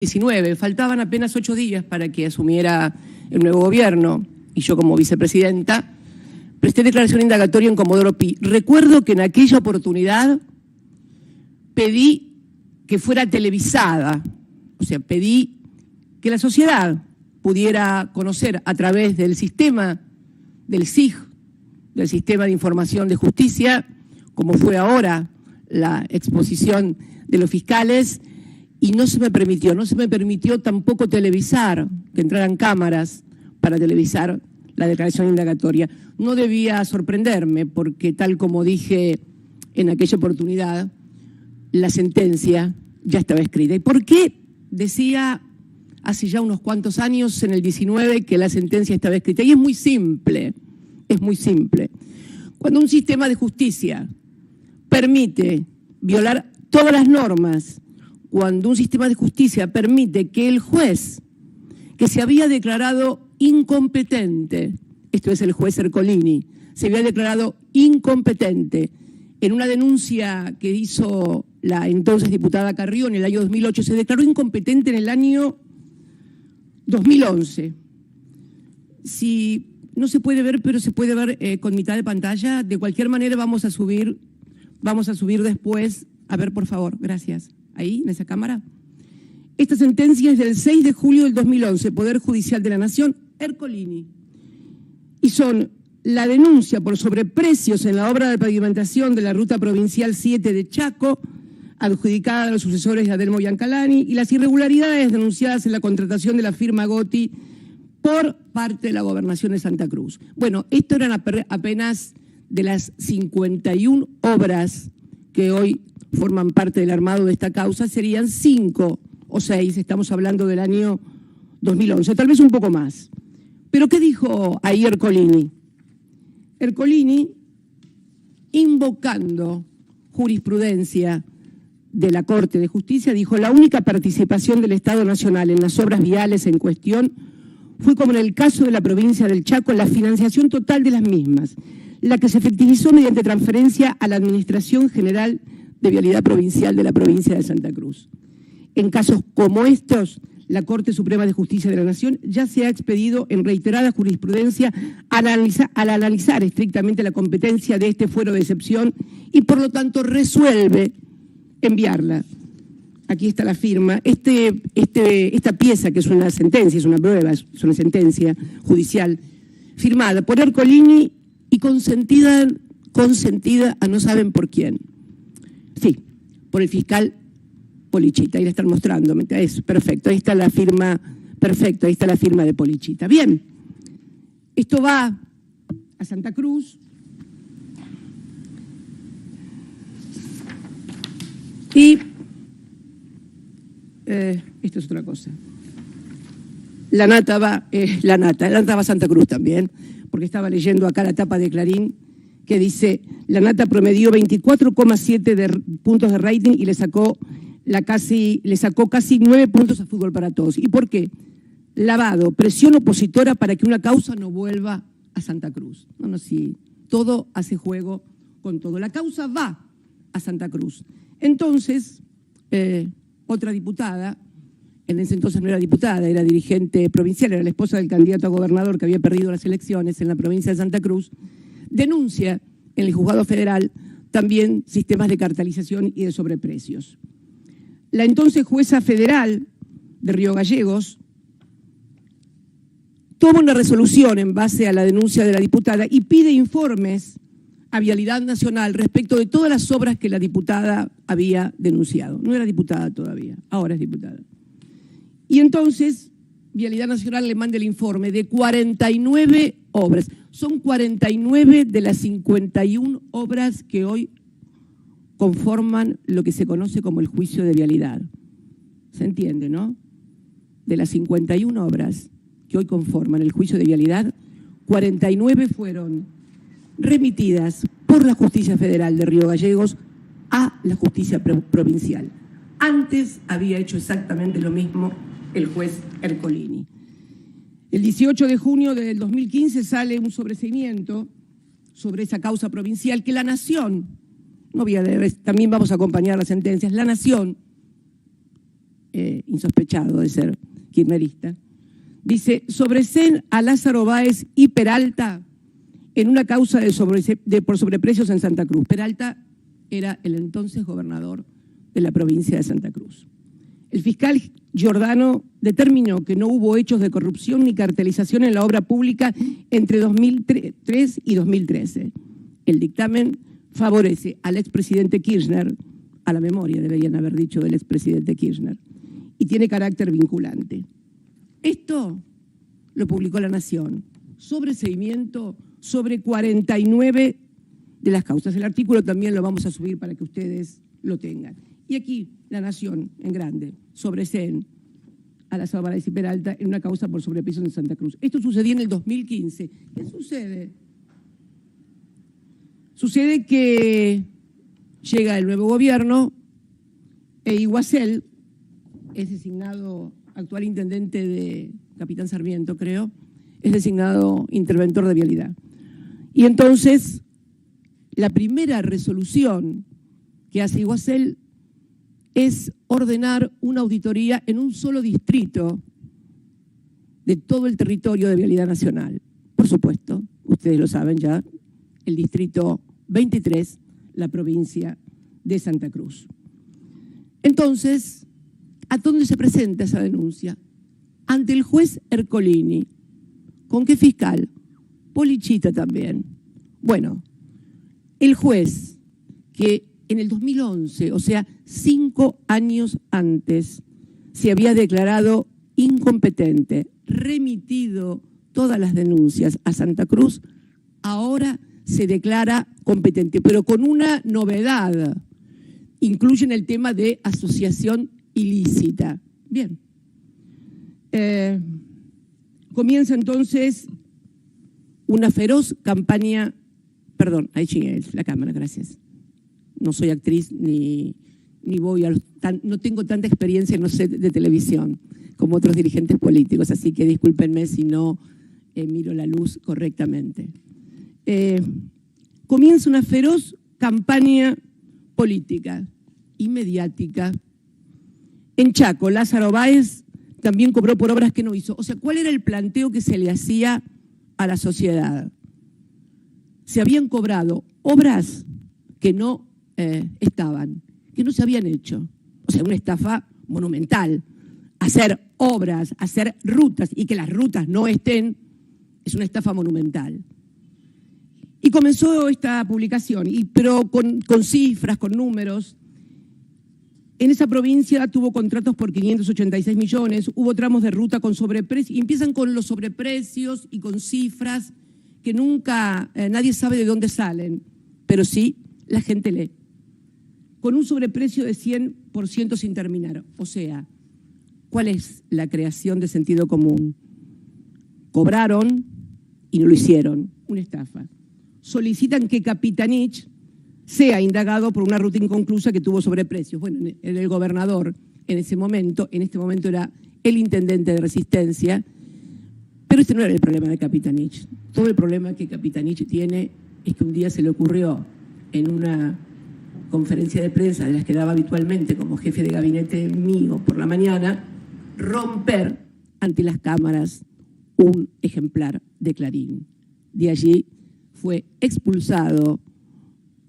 19, faltaban apenas 8 días para que asumiera el nuevo gobierno y yo como vicepresidenta presté declaración indagatoria en Comodoro Pi. Recuerdo que en aquella oportunidad pedí que fuera televisada, o sea, pedí que la sociedad pudiera conocer a través del sistema del SIJ, del Sistema de Información de Justicia, como fue ahora la exposición de los fiscales, y no se me permitió tampoco televisar, que entraran cámaras para televisar la declaración indagatoria. No debía sorprenderme porque, tal como dije en aquella oportunidad, la sentencia ya estaba escrita. ¿Y por qué decía hace ya unos cuantos años, en el 19, que la sentencia estaba escrita? Y es muy simple, es muy simple. Cuando un sistema de justicia permite violar todas las normas, cuando un sistema de justicia permite que el juez, que se había declarado incompetente, esto es el juez Ercolini, se había declarado incompetente en una denuncia que hizo la entonces diputada Carrió en el año 2008, se declaró incompetente en el año 2011. Si no se puede ver, pero se puede ver con mitad de pantalla, de cualquier manera vamos a subir después. A ver, por favor, gracias. Ahí, en esa cámara. Esta sentencia es del 6 de julio del 2011, Poder Judicial de la Nación, Ercolini. Y son la denuncia por sobreprecios en la obra de pavimentación de la Ruta Provincial 7 de Chaco, adjudicada a los sucesores de Adelmo Biancalani, y las irregularidades denunciadas en la contratación de la firma Gotti por parte de la Gobernación de Santa Cruz. Bueno, esto eran apenas de las 51 obras que hoy forman parte del armado de esta causa, serían 5 o 6, estamos hablando del año 2011, tal vez un poco más. Pero ¿qué dijo ahí Ercolini? Ercolini, invocando jurisprudencia de la Corte de Justicia, dijo: la única participación del Estado Nacional en las obras viales en cuestión fue, como en el caso de la provincia del Chaco, la financiación total de las mismas, la que se efectivizó mediante transferencia a la Administración General de Vialidad Provincial de la provincia de Santa Cruz. En casos como estos, la Corte Suprema de Justicia de la Nación ya se ha expedido en reiterada jurisprudencia al analizar estrictamente la competencia de este fuero de excepción y, por lo tanto, resuelve enviarla. Aquí está la firma. Esta pieza, que es una sentencia, es una prueba, es una sentencia judicial, firmada por Ercolini y consentida a no saben por quién. Sí, por el fiscal Polichita. Ahí la están mostrando. Es perfecto. Ahí está la firma. Perfecto. Ahí está la firma de Polichita. Bien. Esto va a Santa Cruz. Y esto es otra cosa. La nata va a Santa Cruz también, porque estaba leyendo acá la tapa de Clarín, que dice: la nata promedió 24,7 puntos de rating y le sacó casi 9 puntos a Fútbol para Todos. ¿Y por qué? Lavado, presión opositora para que una causa no vuelva a Santa Cruz. No, sí, todo hace juego con todo. La causa va a Santa Cruz. Entonces, otra diputada, en ese entonces no era diputada, era dirigente provincial, era la esposa del candidato a gobernador que había perdido las elecciones en la provincia de Santa Cruz, denuncia en el juzgado federal también sistemas de cartelización y de sobreprecios. La entonces jueza federal de Río Gallegos toma una resolución en base a la denuncia de la diputada y pide informes a Vialidad Nacional respecto de todas las obras que la diputada había denunciado. No era diputada todavía, ahora es diputada. Y entonces Vialidad Nacional le manda el informe de 49 obras. Son 49 de las 51 obras que hoy conforman lo que se conoce como el juicio de vialidad. ¿Se entiende, no? De las 51 obras que hoy conforman el juicio de vialidad, 49 fueron remitidas por la Justicia Federal de Río Gallegos a la Justicia Provincial. Antes había hecho exactamente lo mismo el juez Ercolini. El 18 de junio del 2015 sale un sobreseimiento sobre esa causa provincial que la Nación, no voy a leer, también vamos a acompañar las sentencias, la Nación, insospecha sospechado de ser kirchnerista. Dice, sobreseen a Lázaro Báez y Peralta en una causa por sobreprecios en Santa Cruz. Peralta era el entonces gobernador de la provincia de Santa Cruz. El fiscal Giordano determinó que no hubo hechos de corrupción ni cartelización en la obra pública entre 2003 y 2013. El dictamen favorece al expresidente Kirchner, a la memoria deberían haber dicho del expresidente Kirchner, y tiene carácter vinculante. Esto lo publicó La Nación, sobreseimiento sobre 49 de las causas. El artículo también lo vamos a subir para que ustedes lo tengan. Y aquí, La Nación, en grande, sobreseen a Lázaro Báez y Peralta en una causa por sobrepeso en Santa Cruz. Esto sucedió en el 2015. ¿Qué sucede? Sucede que llega el nuevo gobierno e Iguacel es designado actual intendente de Capitán Sarmiento, creo, es designado interventor de vialidad. Y entonces, la primera resolución que hace Iguacel es ordenar una auditoría en un solo distrito de todo el territorio de vialidad nacional. Por supuesto, ustedes lo saben ya, el distrito 23, la provincia de Santa Cruz. Entonces, ¿a dónde se presenta esa denuncia? Ante el juez Ercolini. ¿Con qué fiscal? Polichita también. Bueno, el juez que en el 2011, o sea, 5 años antes, se había declarado incompetente, remitido todas las denuncias a Santa Cruz, ahora se declara competente, pero con una novedad. Incluyen el tema de asociación ilícita. Bien. Comienza entonces una feroz campaña, perdón, ahí llegué la cámara, gracias. No soy actriz ni voy a no tengo tanta experiencia en los sets de televisión como otros dirigentes políticos, así que discúlpenme si no miro la luz correctamente. Comienza una feroz campaña política y mediática. En Chaco, Lázaro Báez también cobró por obras que no hizo. O sea, ¿cuál era el planteo que se le hacía a la sociedad? Se habían cobrado obras que no estaban, que no se habían hecho. O sea, una estafa monumental. Hacer obras, hacer rutas y que las rutas no estén, es una estafa monumental. Y comenzó esta publicación, pero con cifras, con números. En esa provincia tuvo contratos por 586 millones, hubo tramos de ruta con sobreprecios, y empiezan con los sobreprecios y con cifras que nunca, nadie sabe de dónde salen, pero sí la gente lee. Con un sobreprecio de 100% sin terminar. O sea, ¿cuál es la creación de sentido común? Cobraron y no lo hicieron, una estafa. Solicitan que Capitanich sea indagado por una ruta inconclusa que tuvo sobreprecios. Bueno, el gobernador en este momento era el intendente de Resistencia, pero este no era el problema de Capitanich. Todo el problema que Capitanich tiene es que un día se le ocurrió en una conferencia de prensa de las que daba habitualmente como jefe de gabinete mío por la mañana, romper ante las cámaras un ejemplar de Clarín. De allí fue expulsado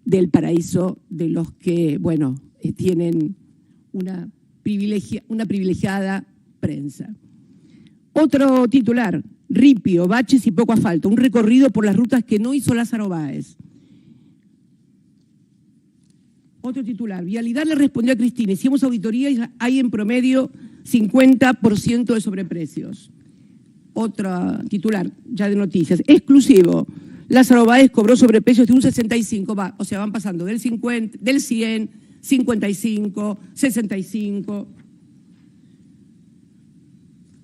del paraíso de los que, bueno, tienen una privilegiada prensa. Otro titular, ripio, baches y poco asfalto, un recorrido por las rutas que no hizo Lázaro Báez. Otro titular, Vialidad le respondió a Cristina, hicimos auditoría y hay en promedio 50% de sobreprecios. Otro titular, ya de noticias, exclusivo, Lázaro Báez cobró sobreprecios de un 65, o sea, van pasando del 50, del 100, 55, 65.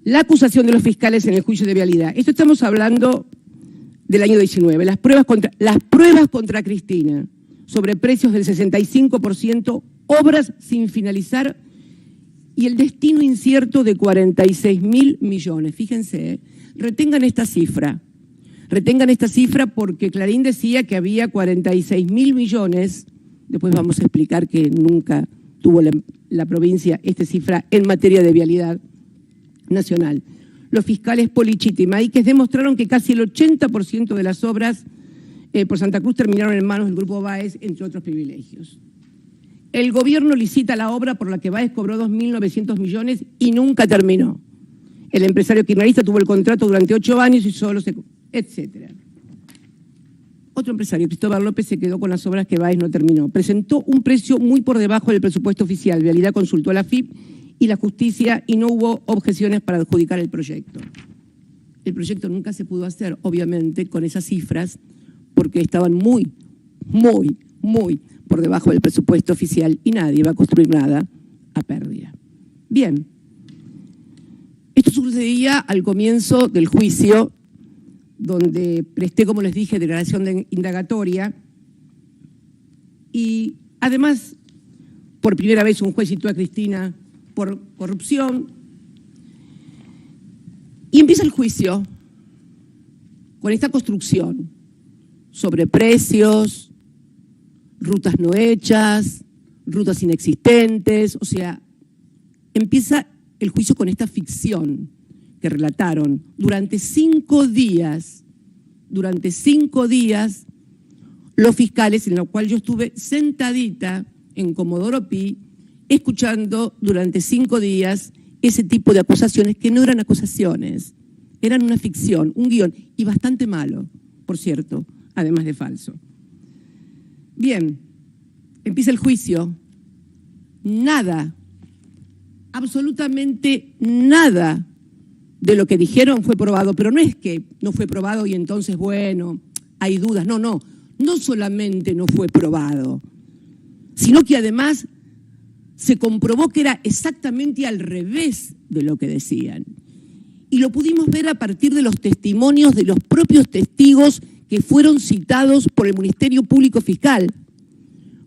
La acusación de los fiscales en el juicio de vialidad. Esto estamos hablando del año 19. Las pruebas contra Cristina, sobreprecios del 65%, obras sin finalizar y el destino incierto de 46.000 millones. Fíjense, retengan esta cifra. Retengan esta cifra porque Clarín decía que había 46.000 millones, después vamos a explicar que nunca tuvo la provincia esta cifra en materia de vialidad nacional. Los fiscales Polichita y Maíquez demostraron que casi el 80% de las obras por Santa Cruz terminaron en manos del Grupo Báez, entre otros privilegios. El gobierno licita la obra por la que Báez cobró 2.900 millones y nunca terminó. El empresario kirchnerista tuvo el contrato durante 8 años y solo se... etcétera. Otro empresario, Cristóbal López, se quedó con las obras que Báez no terminó. Presentó un precio muy por debajo del presupuesto oficial. Vialidad consultó a la AFIP y la justicia y no hubo objeciones para adjudicar el proyecto. El proyecto nunca se pudo hacer, obviamente, con esas cifras, porque estaban muy por debajo del presupuesto oficial y nadie va a construir nada a pérdida. Bien, esto sucedía al comienzo del juicio, donde presté, como les dije, declaración de indagatoria y además, por primera vez un juez citó a Cristina por corrupción y empieza el juicio con esta construcción sobre precios, rutas no hechas, rutas inexistentes, o sea, empieza el juicio con esta ficción que relataron durante 5 días, los fiscales, en lo cual yo estuve sentadita en Comodoro Pi, escuchando durante 5 días ese tipo de acusaciones que no eran acusaciones, eran una ficción, un guión, y bastante malo, por cierto, además de falso. Bien, empieza el juicio. Nada, absolutamente nada de lo que dijeron fue probado, pero no es que no fue probado y entonces, bueno, hay dudas. No solamente no fue probado, sino que además se comprobó que era exactamente al revés de lo que decían. Y lo pudimos ver a partir de los testimonios de los propios testigos que fueron citados por el Ministerio Público Fiscal.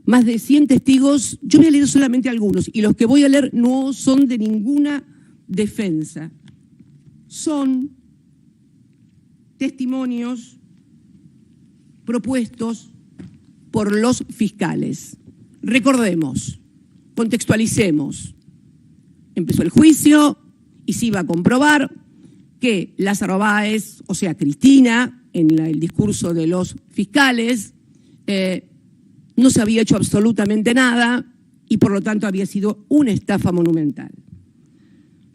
Más de 100 testigos, yo voy a leer solamente algunos, y los que voy a leer no son de ninguna defensa. Son testimonios propuestos por los fiscales. Recordemos, contextualicemos. Empezó el juicio y se iba a comprobar que Lázaro Báez, o sea, Cristina, en el discurso de los fiscales, no se había hecho absolutamente nada y por lo tanto había sido una estafa monumental.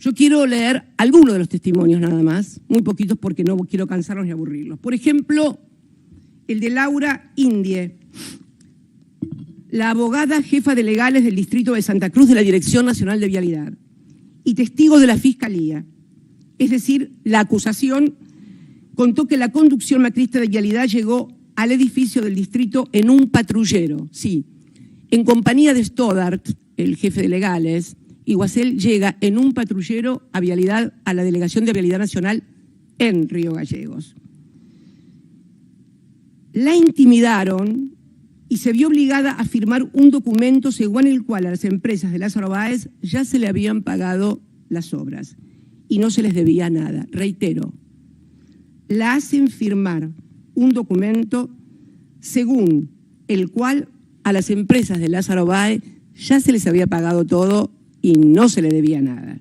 Yo quiero leer algunos de los testimonios nada más, muy poquitos porque no quiero cansarlos ni aburrirlos. Por ejemplo, el de Laura Indie, la abogada jefa de legales del Distrito de Santa Cruz de la Dirección Nacional de Vialidad y testigo de la Fiscalía. Es decir, la acusación contó que la conducción macrista de Vialidad llegó al edificio del distrito en un patrullero, sí, en compañía de Stoddart, el jefe de legales, y Guasel llega en un patrullero a Vialidad, a la Delegación de Vialidad Nacional en Río Gallegos. La intimidaron y se vio obligada a firmar un documento según el cual a las empresas de Lázaro Báez ya se le habían pagado las obras y no se les debía nada. Reitero, la hacen firmar un documento según el cual a las empresas de Lázaro Báez ya se les había pagado todo y no se le debía nada.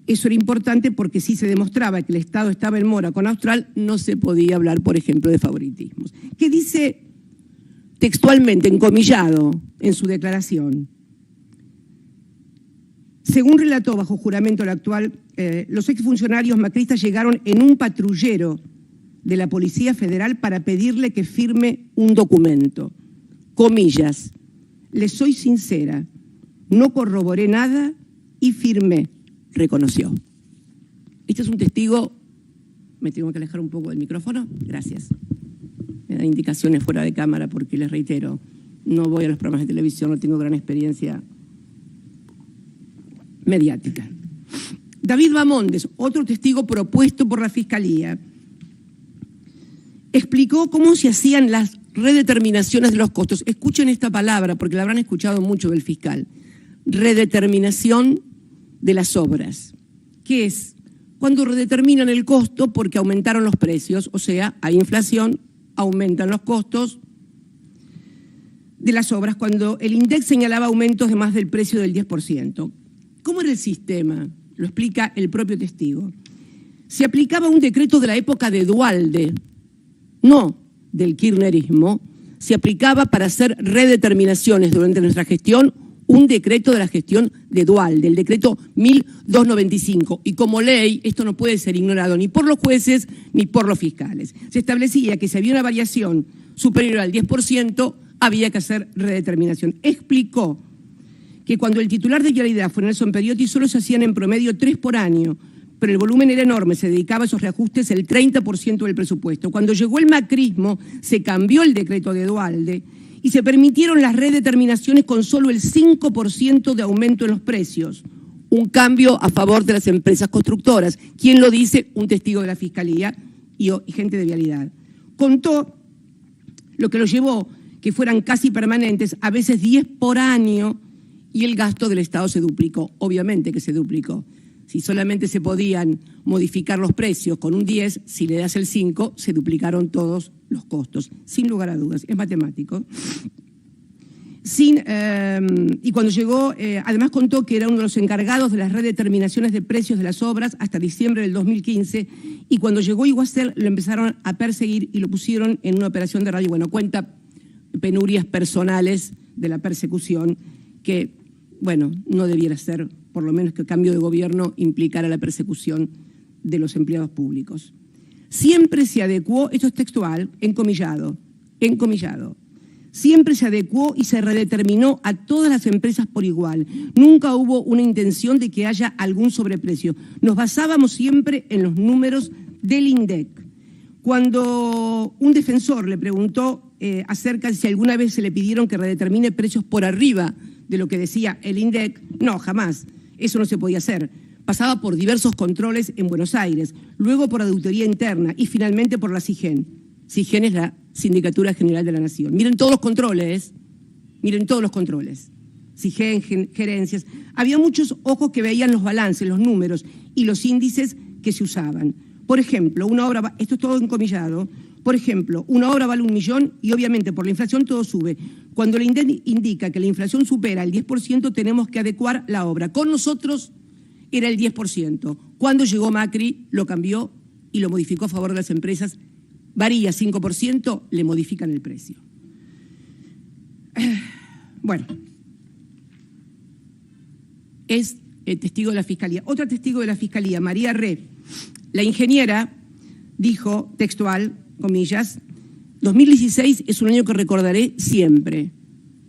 Eso era importante porque si se demostraba que el Estado estaba en mora con Austral, no se podía hablar, por ejemplo, de favoritismos. ¿Qué dice textualmente, encomillado, en su declaración? Según relató bajo juramento el actual, los exfuncionarios macristas llegaron en un patrullero de la Policía Federal para pedirle que firme un documento. Comillas, les soy sincera, no corroboré nada y firmé, reconoció. Este es un testigo, me tengo que alejar un poco del micrófono, gracias. Me da indicaciones fuera de cámara porque les reitero, no voy a los programas de televisión, no tengo gran experiencia mediática. David Bamondes, otro testigo propuesto por la Fiscalía, explicó cómo se hacían las redeterminaciones de los costos. Escuchen esta palabra porque la habrán escuchado mucho del fiscal. Redeterminación de las obras. ¿Qué es? Cuando redeterminan el costo porque aumentaron los precios, o sea, hay inflación, aumentan los costos. de las obras cuando el INDEC señalaba aumentos de más del precio del 10%. ¿Cómo era el sistema? Lo explica el propio testigo. Se aplicaba un decreto de la época de Duhalde, no del kirchnerismo. Se aplicaba para hacer redeterminaciones durante nuestra gestión un decreto de la gestión de Duhalde, el decreto 1295. Y como ley, esto no puede ser ignorado ni por los jueces ni por los fiscales. Se establecía que si había una variación superior al 10%, había que hacer redeterminación. Explicó que cuando el titular de Vialidad fue Nelson Periotti, solo se hacían en promedio 3 por año, pero el volumen era enorme, se dedicaba a esos reajustes el 30% del presupuesto. Cuando llegó el macrismo, se cambió el decreto de Duhalde y se permitieron las redeterminaciones con solo el 5% de aumento en los precios. Un cambio a favor de las empresas constructoras. ¿Quién lo dice? Un testigo de la Fiscalía y gente de Vialidad. Contó lo que lo llevó que fueran casi permanentes, a veces 10 por año, y el gasto del Estado se duplicó. Obviamente que se duplicó. Si solamente se podían modificar los precios con un 10, si le das el 5, se duplicaron todos los costos, sin lugar a dudas. Es matemático. Y cuando llegó, además contó que era uno de los encargados de las redeterminaciones de precios de las obras hasta diciembre del 2015, y cuando llegó Iguacel lo empezaron a perseguir y lo pusieron en una operación de radio. Bueno, cuenta penurias personales de la persecución que, bueno, no debiera ser, por lo menos que el cambio de gobierno implicara la persecución de los empleados públicos. Siempre se adecuó, esto es textual, encomillado, siempre se adecuó y se redeterminó a todas las empresas por igual. Nunca hubo una intención de que haya algún sobreprecio. Nos basábamos siempre en los números del INDEC. Cuando un defensor le preguntó acerca de si alguna vez se le pidieron que redetermine precios por arriba de lo que decía el INDEC, no, jamás. Eso no se podía hacer. Pasaba por diversos controles en Buenos Aires, luego por auditoría interna y finalmente por la SIGEN. SIGEN es la Sindicatura General de la Nación. Miren todos los controles, SIGEN, gerencias. Había muchos ojos que veían los balances, los números y los índices que se usaban. Por ejemplo, una obra, esto es todo encomillado, por ejemplo, una obra vale 1 millón y obviamente por la inflación todo sube. Cuando el INDEC indica que la inflación supera el 10%, tenemos que adecuar la obra. Con nosotros era el 10%. Cuando llegó Macri, lo cambió y lo modificó a favor de las empresas. Varía 5%, le modifican el precio. Bueno, es el testigo de la Fiscalía. Otra testigo de la Fiscalía, María Re, la ingeniera, dijo, textual, comillas, 2016 es un año que recordaré siempre.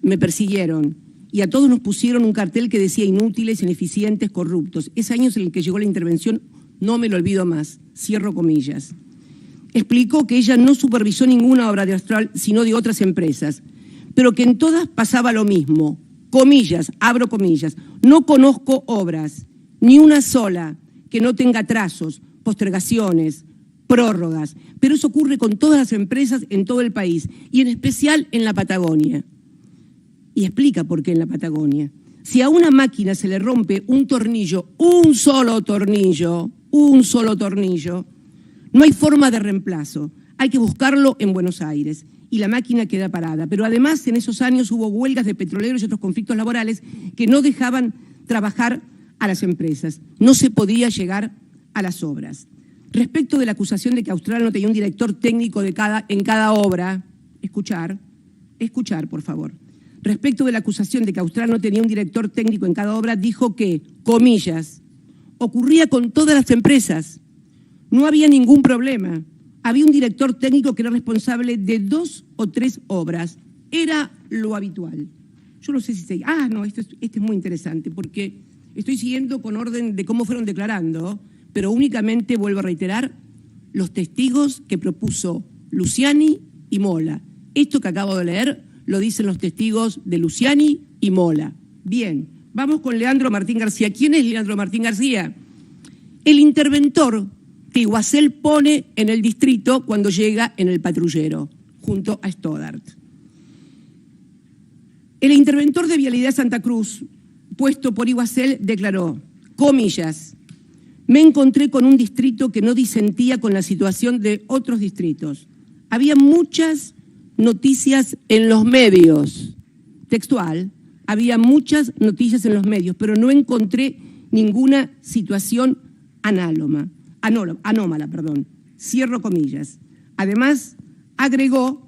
Me persiguieron y a todos nos pusieron un cartel que decía inútiles, ineficientes, corruptos. Ese año es en el que llegó la intervención, no me lo olvido más, cierro comillas. Explicó que ella no supervisó ninguna obra de Austral, sino de otras empresas, pero que en todas pasaba lo mismo. Comillas, abro comillas, no conozco obras, ni una sola, que no tenga atrasos, postergaciones, prórrogas, pero eso ocurre con todas las empresas en todo el país y en especial en la Patagonia. Y explica por qué en la Patagonia. Si a una máquina se le rompe un tornillo, un solo tornillo, no hay forma de reemplazo. Hay que buscarlo en Buenos Aires y la máquina queda parada. Pero además en esos años hubo huelgas de petroleros y otros conflictos laborales que no dejaban trabajar a las empresas. No se podía llegar a las obras. Respecto de la acusación de que Austral no tenía un director técnico en cada obra, escuchar, por favor. Respecto de la acusación de que Austral no tenía un director técnico en cada obra, dijo que, comillas, ocurría con todas las empresas. No había ningún problema. Había un director técnico que era responsable de 2 o 3 obras. Era lo habitual. Yo no sé si se... no, este es muy interesante porque estoy siguiendo con orden de cómo fueron declarando, pero únicamente, vuelvo a reiterar, los testigos que propuso Luciani y Mola. Esto que acabo de leer lo dicen los testigos de Luciani y Mola. Bien, vamos con Leandro Martín García. ¿Quién es Leandro Martín García? El interventor que Iguacel pone en el distrito cuando llega en el patrullero, junto a Stoddart. El interventor de Vialidad Santa Cruz, puesto por Iguacel, declaró, comillas, me encontré con un distrito que no disentía con la situación de otros distritos. Había muchas noticias en los medios textual, había muchas noticias en los medios, pero no encontré ninguna situación anómala. Cierro comillas. Además, agregó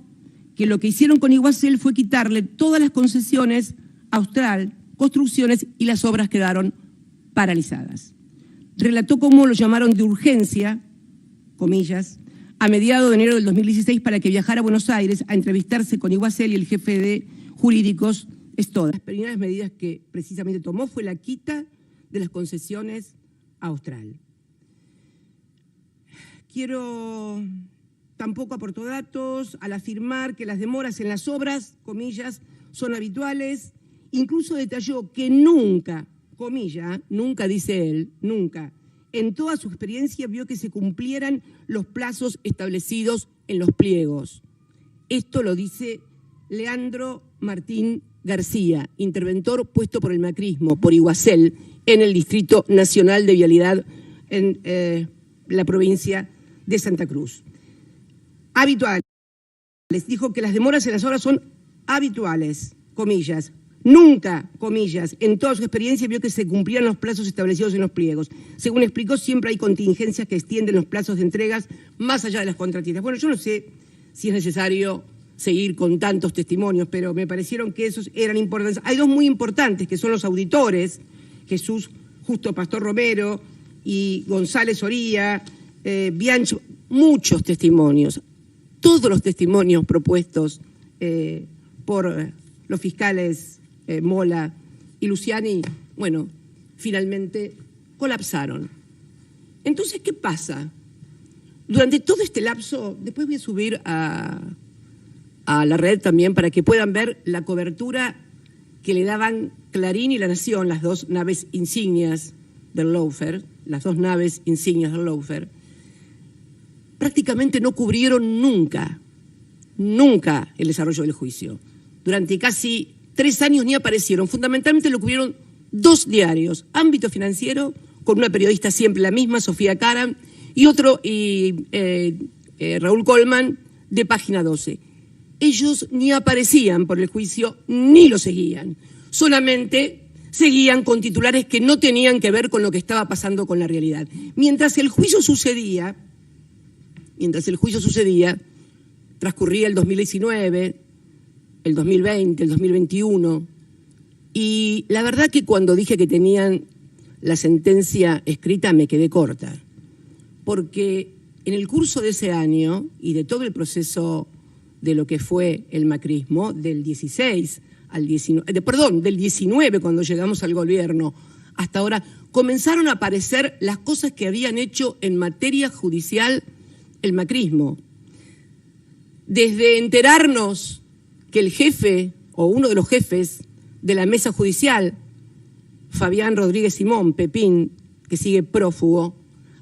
que lo que hicieron con Iguacel fue quitarle todas las concesiones a Austral Construcciones y las obras quedaron paralizadas. Relató cómo lo llamaron de urgencia, comillas, a mediados de enero del 2016 para que viajara a Buenos Aires a entrevistarse con Iguacel y el jefe de jurídicos Stoda. Las primeras medidas que precisamente tomó fue la quita de las concesiones a Austral. Tampoco aportó datos al afirmar que las demoras en las obras, comillas, son habituales. Incluso detalló que nunca, comilla, nunca dice él, nunca, en toda su experiencia vio que se cumplieran los plazos establecidos en los pliegos. Esto lo dice Leandro Martín García, interventor puesto por el macrismo, por Iguacel, en el Distrito Nacional de Vialidad en la provincia de Santa Cruz. Habituales. Dijo que las demoras en las obras son habituales, comillas. Nunca, comillas, en toda su experiencia vio que se cumplían los plazos establecidos en los pliegos. Según explicó, siempre hay contingencias que extienden los plazos de entregas más allá de las contratistas. Bueno, yo no sé si es necesario seguir con tantos testimonios, pero me parecieron que esos eran importantes. Hay dos muy importantes, que son los auditores, Jesús Justo Pastor Romero y González Oría, Biancho, muchos testimonios. Todos los testimonios propuestos por los fiscales Mola y Luciani, bueno, finalmente colapsaron. Entonces, ¿qué pasa? Durante todo este lapso, después voy a subir a la red también para que puedan ver la cobertura que le daban Clarín y La Nación, las dos naves insignias del lawfare, las dos naves insignias del lawfare, prácticamente no cubrieron nunca el desarrollo del juicio. Durante casi 3 años ni aparecieron. Fundamentalmente lo cubrieron 2 diarios, Ámbito Financiero, con una periodista siempre la misma, Sofía Caram, y otro, Raúl Colman, de Página 12. Ellos ni aparecían por el juicio, ni lo seguían. Solamente seguían con titulares que no tenían que ver con lo que estaba pasando con la realidad. Mientras el juicio sucedía, transcurría el 2019, el 2020, el 2021, y la verdad que cuando dije que tenían la sentencia escrita me quedé corta, porque en el curso de ese año y de todo el proceso de lo que fue el macrismo, del 19 cuando llegamos al gobierno, hasta ahora, comenzaron a aparecer las cosas que habían hecho en materia judicial el macrismo. Desde enterarnos que el jefe o uno de los jefes de la mesa judicial, Fabián Rodríguez Simón, Pepín, que sigue prófugo,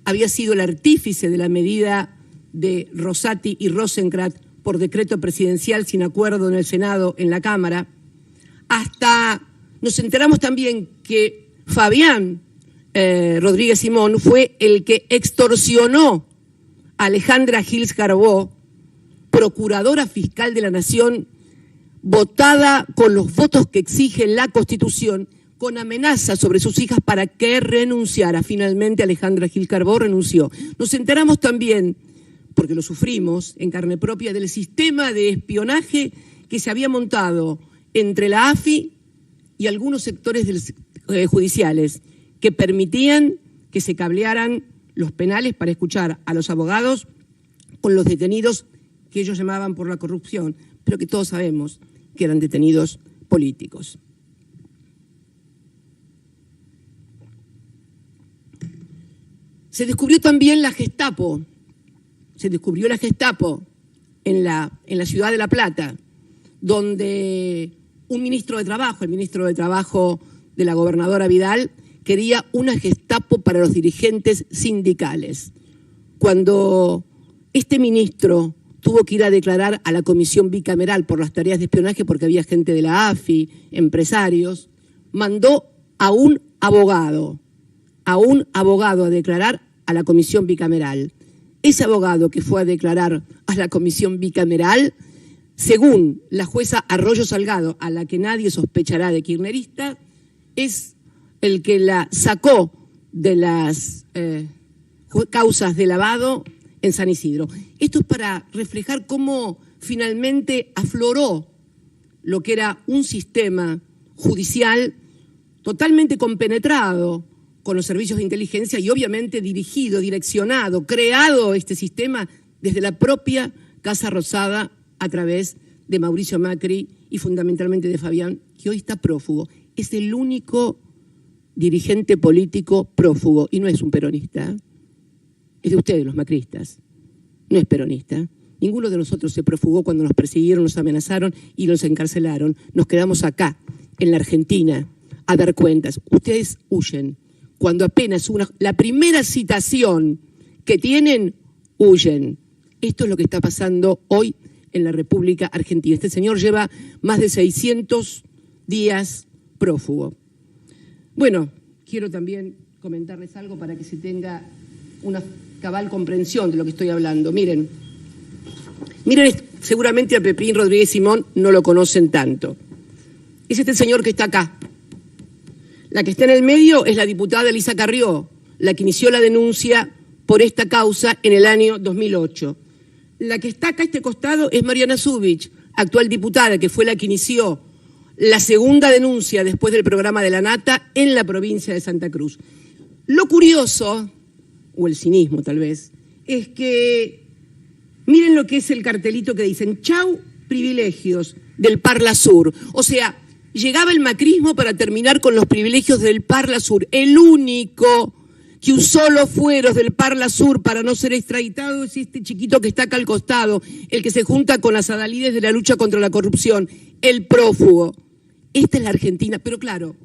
había sido el artífice de la medida de Rosati y Rosenkrantz por decreto presidencial sin acuerdo en el Senado, en la Cámara, hasta nos enteramos también que Fabián Rodríguez Simón fue el que extorsionó a Alejandra Gils Carbó, procuradora fiscal de la Nación, votada con los votos que exige la Constitución, con amenazas sobre sus hijas para que renunciara. Finalmente Alejandra Gils Carbó renunció. Nos enteramos también, porque lo sufrimos en carne propia, del sistema de espionaje que se había montado entre la AFI y algunos sectores judiciales que permitían que se cablearan los penales para escuchar a los abogados con los detenidos que ellos llamaban por la corrupción, pero que todos sabemos que eran detenidos políticos. Se descubrió también la Gestapo. Se descubrió la Gestapo en la ciudad de La Plata, donde un ministro de Trabajo, el ministro de Trabajo de la gobernadora Vidal, quería una Gestapo para los dirigentes sindicales. Cuando este ministro tuvo que ir a declarar a la comisión bicameral por las tareas de espionaje, porque había gente de la AFI, empresarios, mandó a un abogado a declarar a la comisión bicameral. Ese abogado que fue a declarar a la comisión bicameral según la jueza Arroyo Salgado, a la que nadie sospechará de kirchnerista, es el que la sacó de las causas de lavado en San Isidro. Esto es para reflejar cómo finalmente afloró lo que era un sistema judicial totalmente compenetrado con los servicios de inteligencia y obviamente dirigido, direccionado, creado este sistema desde la propia Casa Rosada a través de Mauricio Macri y fundamentalmente de Fabián, que hoy está prófugo. Es el único dirigente político prófugo y no es un peronista, es de ustedes los macristas, no es peronista. Ninguno de nosotros se profugó cuando nos persiguieron, nos amenazaron y nos encarcelaron. Nos quedamos acá, en la Argentina, a dar cuentas. Ustedes huyen. Cuando apenas la primera citación que tienen, huyen. Esto es lo que está pasando hoy en la República Argentina. Este señor lleva más de 600 días prófugo. Bueno, quiero también comentarles algo para que se tenga una cabal comprensión de lo que estoy hablando. Miren, seguramente a Pepín Rodríguez Simón no lo conocen tanto. Es este señor que está acá. La que está en el medio es la diputada Elisa Carrió, la que inició la denuncia por esta causa en el año 2008. La que está acá a este costado es Mariana Zubich, actual diputada, que fue la que inició la segunda denuncia después del programa de la Nata en la provincia de Santa Cruz. Lo curioso, o el cinismo tal vez, es que miren lo que es el cartelito que dicen chau privilegios del Parla Sur. O sea, llegaba el macrismo para terminar con los privilegios del Parla Sur. El único que usó los fueros del Parla Sur para no ser extraditado es este chiquito que está acá al costado, el que se junta con las adalides de la lucha contra la corrupción, el prófugo. Esta es la Argentina, pero claro,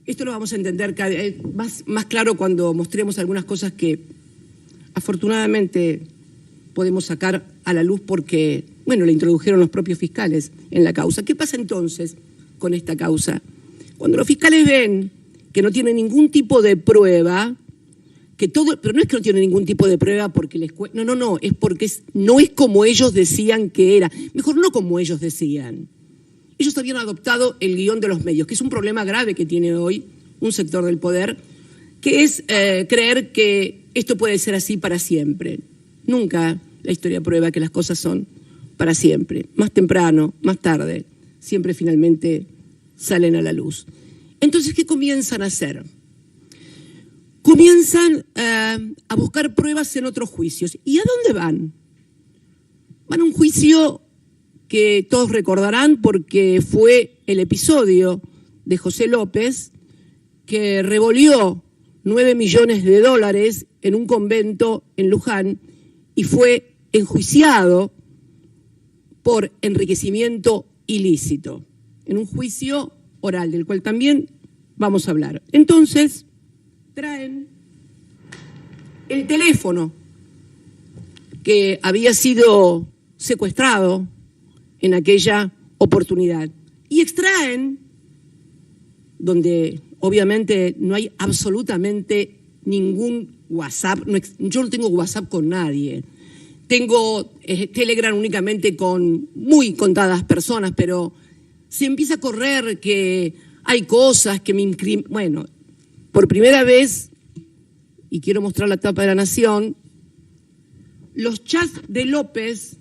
esto lo vamos a entender más claro cuando mostremos algunas cosas que afortunadamente podemos sacar a la luz porque, bueno, la introdujeron los propios fiscales en la causa. ¿Qué pasa entonces con esta causa? Cuando los fiscales ven que no tienen ningún tipo de prueba, pero no es que no tienen ningún tipo de prueba porque no, es porque no es como ellos decían que era. Mejor no como ellos decían. Ellos habían adoptado el guión de los medios, que es un problema grave que tiene hoy un sector del poder, que es creer que esto puede ser así para siempre. Nunca la historia prueba que las cosas son para siempre. Más temprano, más tarde, siempre finalmente salen a la luz. Entonces, ¿qué comienzan a hacer? Comienzan a buscar pruebas en otros juicios. ¿Y a dónde van? Van a un juicio que todos recordarán porque fue el episodio de José López que revolvió 9 millones de dólares en un convento en Luján y fue enjuiciado por enriquecimiento ilícito, en un juicio oral, del cual también vamos a hablar. Entonces, traen el teléfono que había sido secuestrado en aquella oportunidad y extraen, donde obviamente no hay absolutamente ningún WhatsApp, yo no tengo WhatsApp con nadie, tengo Telegram únicamente con muy contadas personas, pero se empieza a correr que hay cosas que me incriminan. Bueno, por primera vez, y quiero mostrar la tapa de La Nación, los chats de López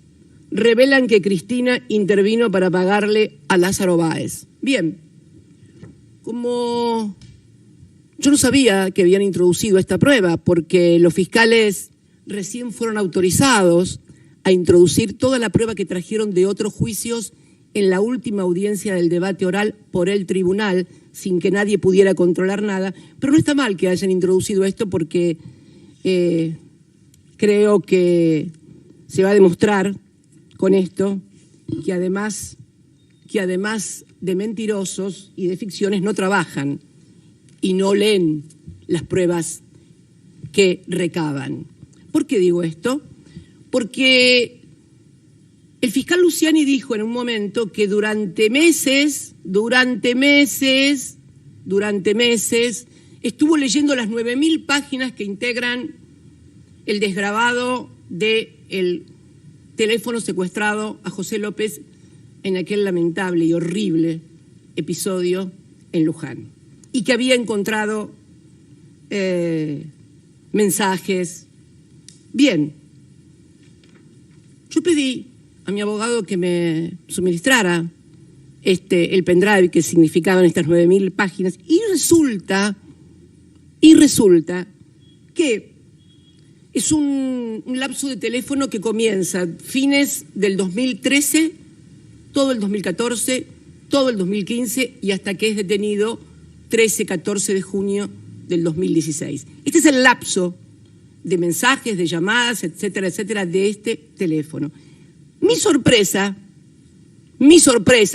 revelan que Cristina intervino para pagarle a Lázaro Báez. Bien, como yo no sabía que habían introducido esta prueba, porque los fiscales recién fueron autorizados a introducir toda la prueba que trajeron de otros juicios en la última audiencia del debate oral por el tribunal, sin que nadie pudiera controlar nada. Pero no está mal que hayan introducido esto porque creo que se va a demostrar con esto que además de mentirosos y de ficciones no trabajan y no leen las pruebas que recaban. ¿Por qué digo esto? Porque el fiscal Luciani dijo en un momento que durante meses, estuvo leyendo las 9.000 páginas que integran el desgravado del teléfono secuestrado a José López en aquel lamentable y horrible episodio en Luján, y que había encontrado mensajes. Bien, yo pedí a mi abogado que me suministrara el pendrive que significaban estas 9.000 páginas, y resulta que es un lapso de teléfono que comienza fines del 2013, todo el 2014, todo el 2015 y hasta que es detenido 13-14 de junio del 2016. Este es el lapso de mensajes, de llamadas, etcétera, etcétera, de este teléfono. Mi sorpresa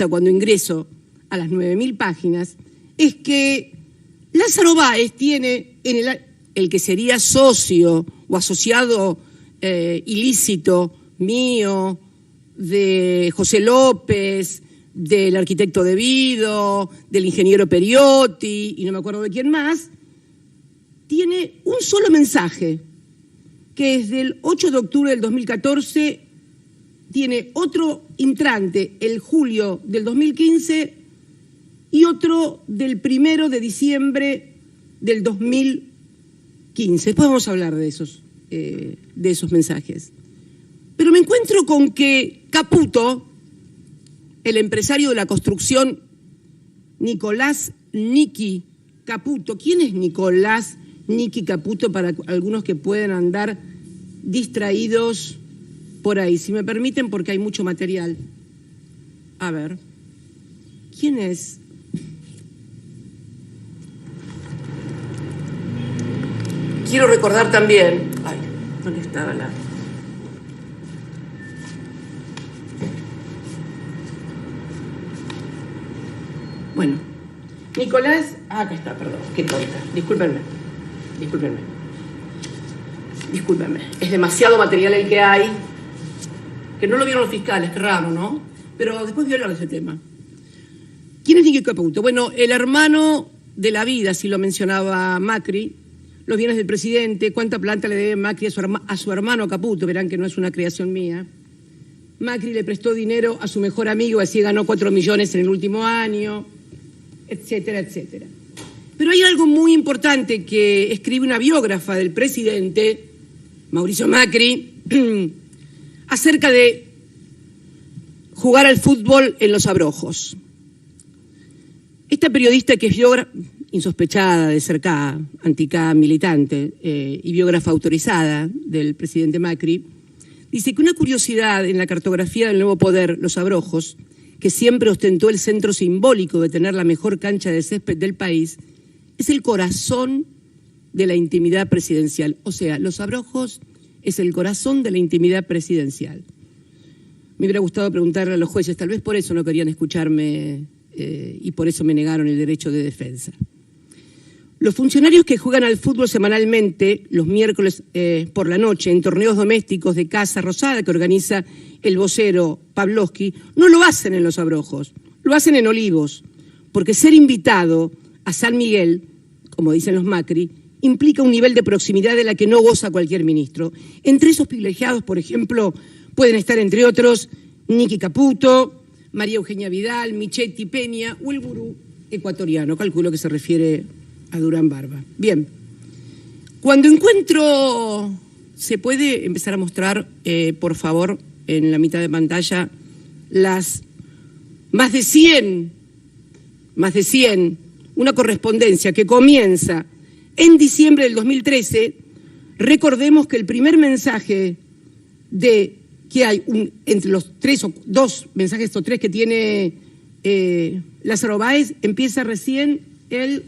cuando ingreso a las 9.000 páginas es que Lázaro Báez tiene en el que sería socio o asociado ilícito mío, de José López, del arquitecto De Vido, del ingeniero Periotti y no me acuerdo de quién más, tiene un solo mensaje, que es del 8 de octubre del 2014, tiene otro entrante el julio del 2015 y otro del 1 de diciembre del 2015. Después vamos a hablar de esos mensajes. Pero me encuentro con que Caputo, el empresario de la construcción Nicolás Niki Caputo. ¿Quién es Nicolás Niki Caputo para algunos que pueden andar distraídos por ahí? Si me permiten, porque hay mucho material. A ver, ¿quién es? Quiero recordar también... Ay, ¿dónde estaba la...? Bueno, Nicolás... acá está, perdón, qué tonta. Discúlpenme. Es demasiado material el que hay, que no lo vieron los fiscales, qué raro, ¿no? Pero después voy a hablar de ese tema. ¿Quién es Niki Caputo? Bueno, el hermano de la vida, si lo mencionaba Macri, los bienes del presidente, cuánta plata le debe Macri a su hermano Caputo, verán que no es una creación mía. Macri le prestó dinero a su mejor amigo, así ganó 4 millones en el último año, etcétera, etcétera. Pero hay algo muy importante que escribe una biógrafa del presidente, Mauricio Macri, acerca de jugar al fútbol en los abrojos. Esta periodista, que es biógrafa, insospechada de ser anti-K militante y biógrafa autorizada del presidente Macri, dice que una curiosidad en la cartografía del nuevo poder, los abrojos, que siempre ostentó el centro simbólico de tener la mejor cancha de césped del país, es el corazón de la intimidad presidencial. O sea, los abrojos es el corazón de la intimidad presidencial. Me hubiera gustado preguntarle a los jueces, tal vez por eso no querían escucharme y por eso me negaron el derecho de defensa. Los funcionarios que juegan al fútbol semanalmente, los miércoles por la noche, en torneos domésticos de Casa Rosada que organiza el vocero Pavlovsky, no lo hacen en los abrojos, lo hacen en Olivos, porque ser invitado a San Miguel, como dicen los Macri, implica un nivel de proximidad de la que no goza cualquier ministro. Entre esos privilegiados, por ejemplo, pueden estar, entre otros, Niki Caputo, María Eugenia Vidal, Michetti Peña o el gurú ecuatoriano. Calculo que se refiere a Durán Barba. Bien, cuando encuentro... ¿Se puede empezar a mostrar, por favor, en la mitad de pantalla, las más de 100, una correspondencia que comienza en diciembre del 2013? Recordemos que el primer mensaje que hay entre los dos mensajes, estos tres que tiene Lázaro Báez, empieza recién el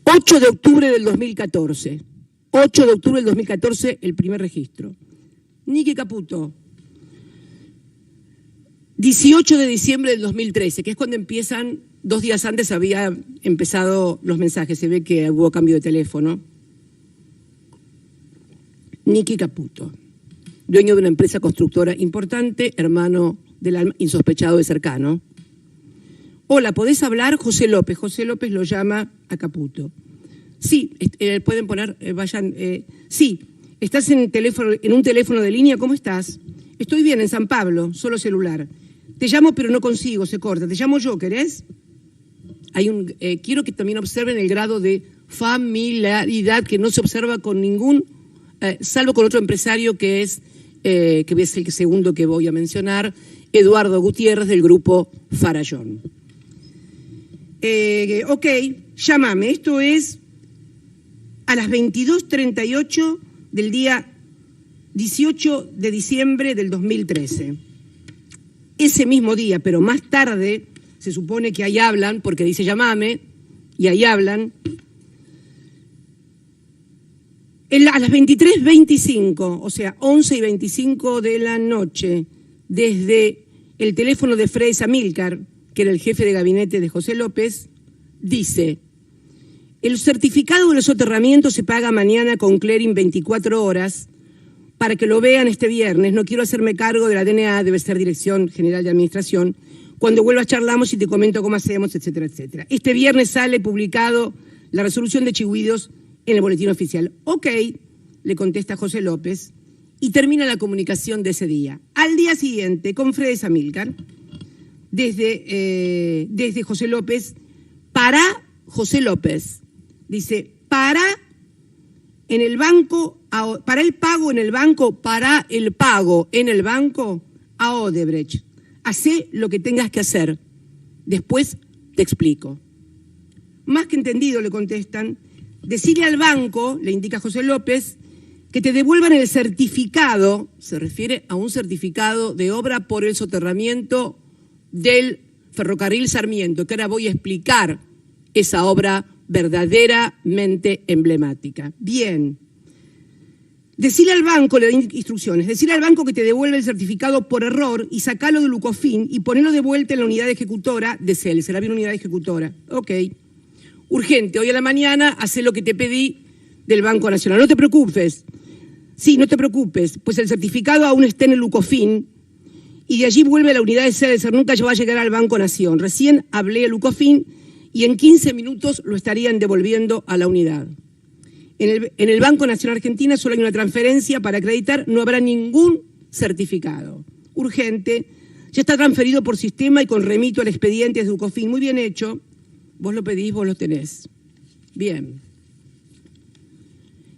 8 de octubre del 2014. 8 de octubre del 2014, el primer registro. Niki Caputo, 18 de diciembre del 2013, que es cuando empiezan, 2 días antes había empezado los mensajes, se ve que hubo cambio de teléfono. Niki Caputo, dueño de una empresa constructora importante, hermano del alma, insospechado de cercano. Hola, ¿podés hablar? José López. José López lo llama a Caputo. Sí, pueden poner, vayan. Sí, ¿Estás en un teléfono de línea? ¿Cómo estás? Estoy bien, en San Pablo, solo celular. Te llamo, pero no consigo, se corta. Te llamo yo, ¿querés? Quiero que también observen el grado de familiaridad que no se observa con ningún, salvo con otro empresario que es el segundo que voy a mencionar, Eduardo Gutiérrez, del grupo Farallón. Ok, llámame. Esto es a las 22:38 del día 18 de diciembre del 2013. Ese mismo día, pero más tarde, se supone que ahí hablan, porque dice llámame, y ahí hablan. A las 23:25, o sea, 11:25 de la noche, desde el teléfono de Frei Amílcar, que era el jefe de gabinete de José López, dice: el certificado del soterramiento se paga mañana con clearing 24 horas para que lo vean este viernes. No quiero hacerme cargo de la DNA, debe ser Dirección General de Administración. Cuando vuelvas charlamos y te comento cómo hacemos, etcétera, etcétera. Este viernes sale publicado la resolución de Chigüidos en el boletín oficial. Ok, le contesta José López y termina la comunicación de ese día. Al día siguiente, con Frei Amílcar, desde José López, para José López, dice, para el pago en el banco a Odebrecht. Hacé lo que tengas que hacer. Después te explico. Más que entendido, le contestan. Decirle al banco, le indica José López, que te devuelvan el certificado, se refiere a un certificado de obra por el soterramiento del ferrocarril Sarmiento, que ahora voy a explicar esa obra verdaderamente emblemática. Bien. Decirle al banco, le doy instrucciones, decirle al banco que te devuelve el certificado por error y sacalo de Lucofin y ponelo de vuelta en la unidad ejecutora de CEL, será bien unidad ejecutora. Ok. Urgente, hoy a la mañana hacé lo que te pedí del Banco Nacional. No te preocupes. Sí, no te preocupes, pues el certificado aún está en el Lucofin y de allí vuelve a la unidad de CEL, nunca va a llegar al Banco Nación. Recién hablé al Lucofin y en 15 minutos lo estarían devolviendo a la unidad. En el Banco Nacional Argentina solo hay una transferencia para acreditar, no habrá ningún certificado. Urgente, ya está transferido por sistema y con remito al expediente de Lucofin. Muy bien hecho, vos lo pedís, vos lo tenés. Bien.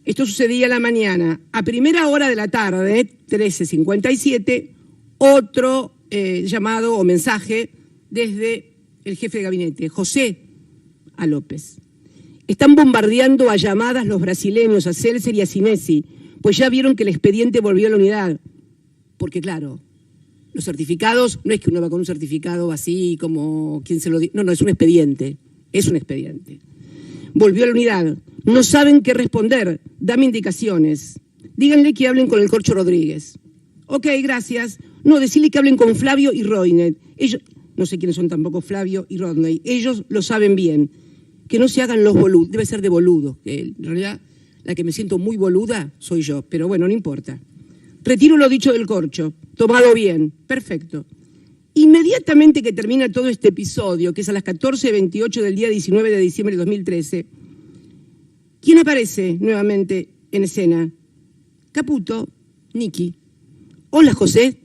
Esto sucedía a la mañana. A primera hora de la tarde, 13:57, otro llamado o mensaje desde el jefe de gabinete, José A. López. Están bombardeando a llamadas los brasileños, a Celser y a Sinesi, pues ya vieron que el expediente volvió a la unidad. Porque claro, los certificados, no es que uno va con un certificado así como quien se lo dice, no, es un expediente, es un expediente. Volvió a la unidad, no saben qué responder, dame indicaciones. Díganle que hablen con el Corcho Rodríguez. Ok, gracias. No, decirle que hablen con Flavio y Roinet. Ellos, no sé quiénes son tampoco Flavio y Rodney, ellos lo saben bien. Que no se hagan los boludos, debe ser de boludos, que en realidad la que me siento muy boluda soy yo, pero bueno, no importa. Retiro lo dicho del Corcho, tomado bien, perfecto. Inmediatamente que termina todo este episodio, que es a las 14:28 del día 19 de diciembre de 2013, ¿quién aparece nuevamente en escena? Caputo, Nicky. Hola, José.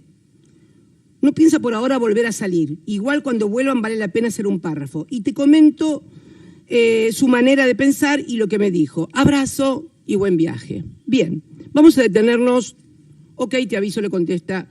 No piensa por ahora volver a salir. Igual cuando vuelvan vale la pena hacer un párrafo. Y te comento su manera de pensar y lo que me dijo. Abrazo y buen viaje. Bien, vamos a detenernos. Ok, te aviso, le contesta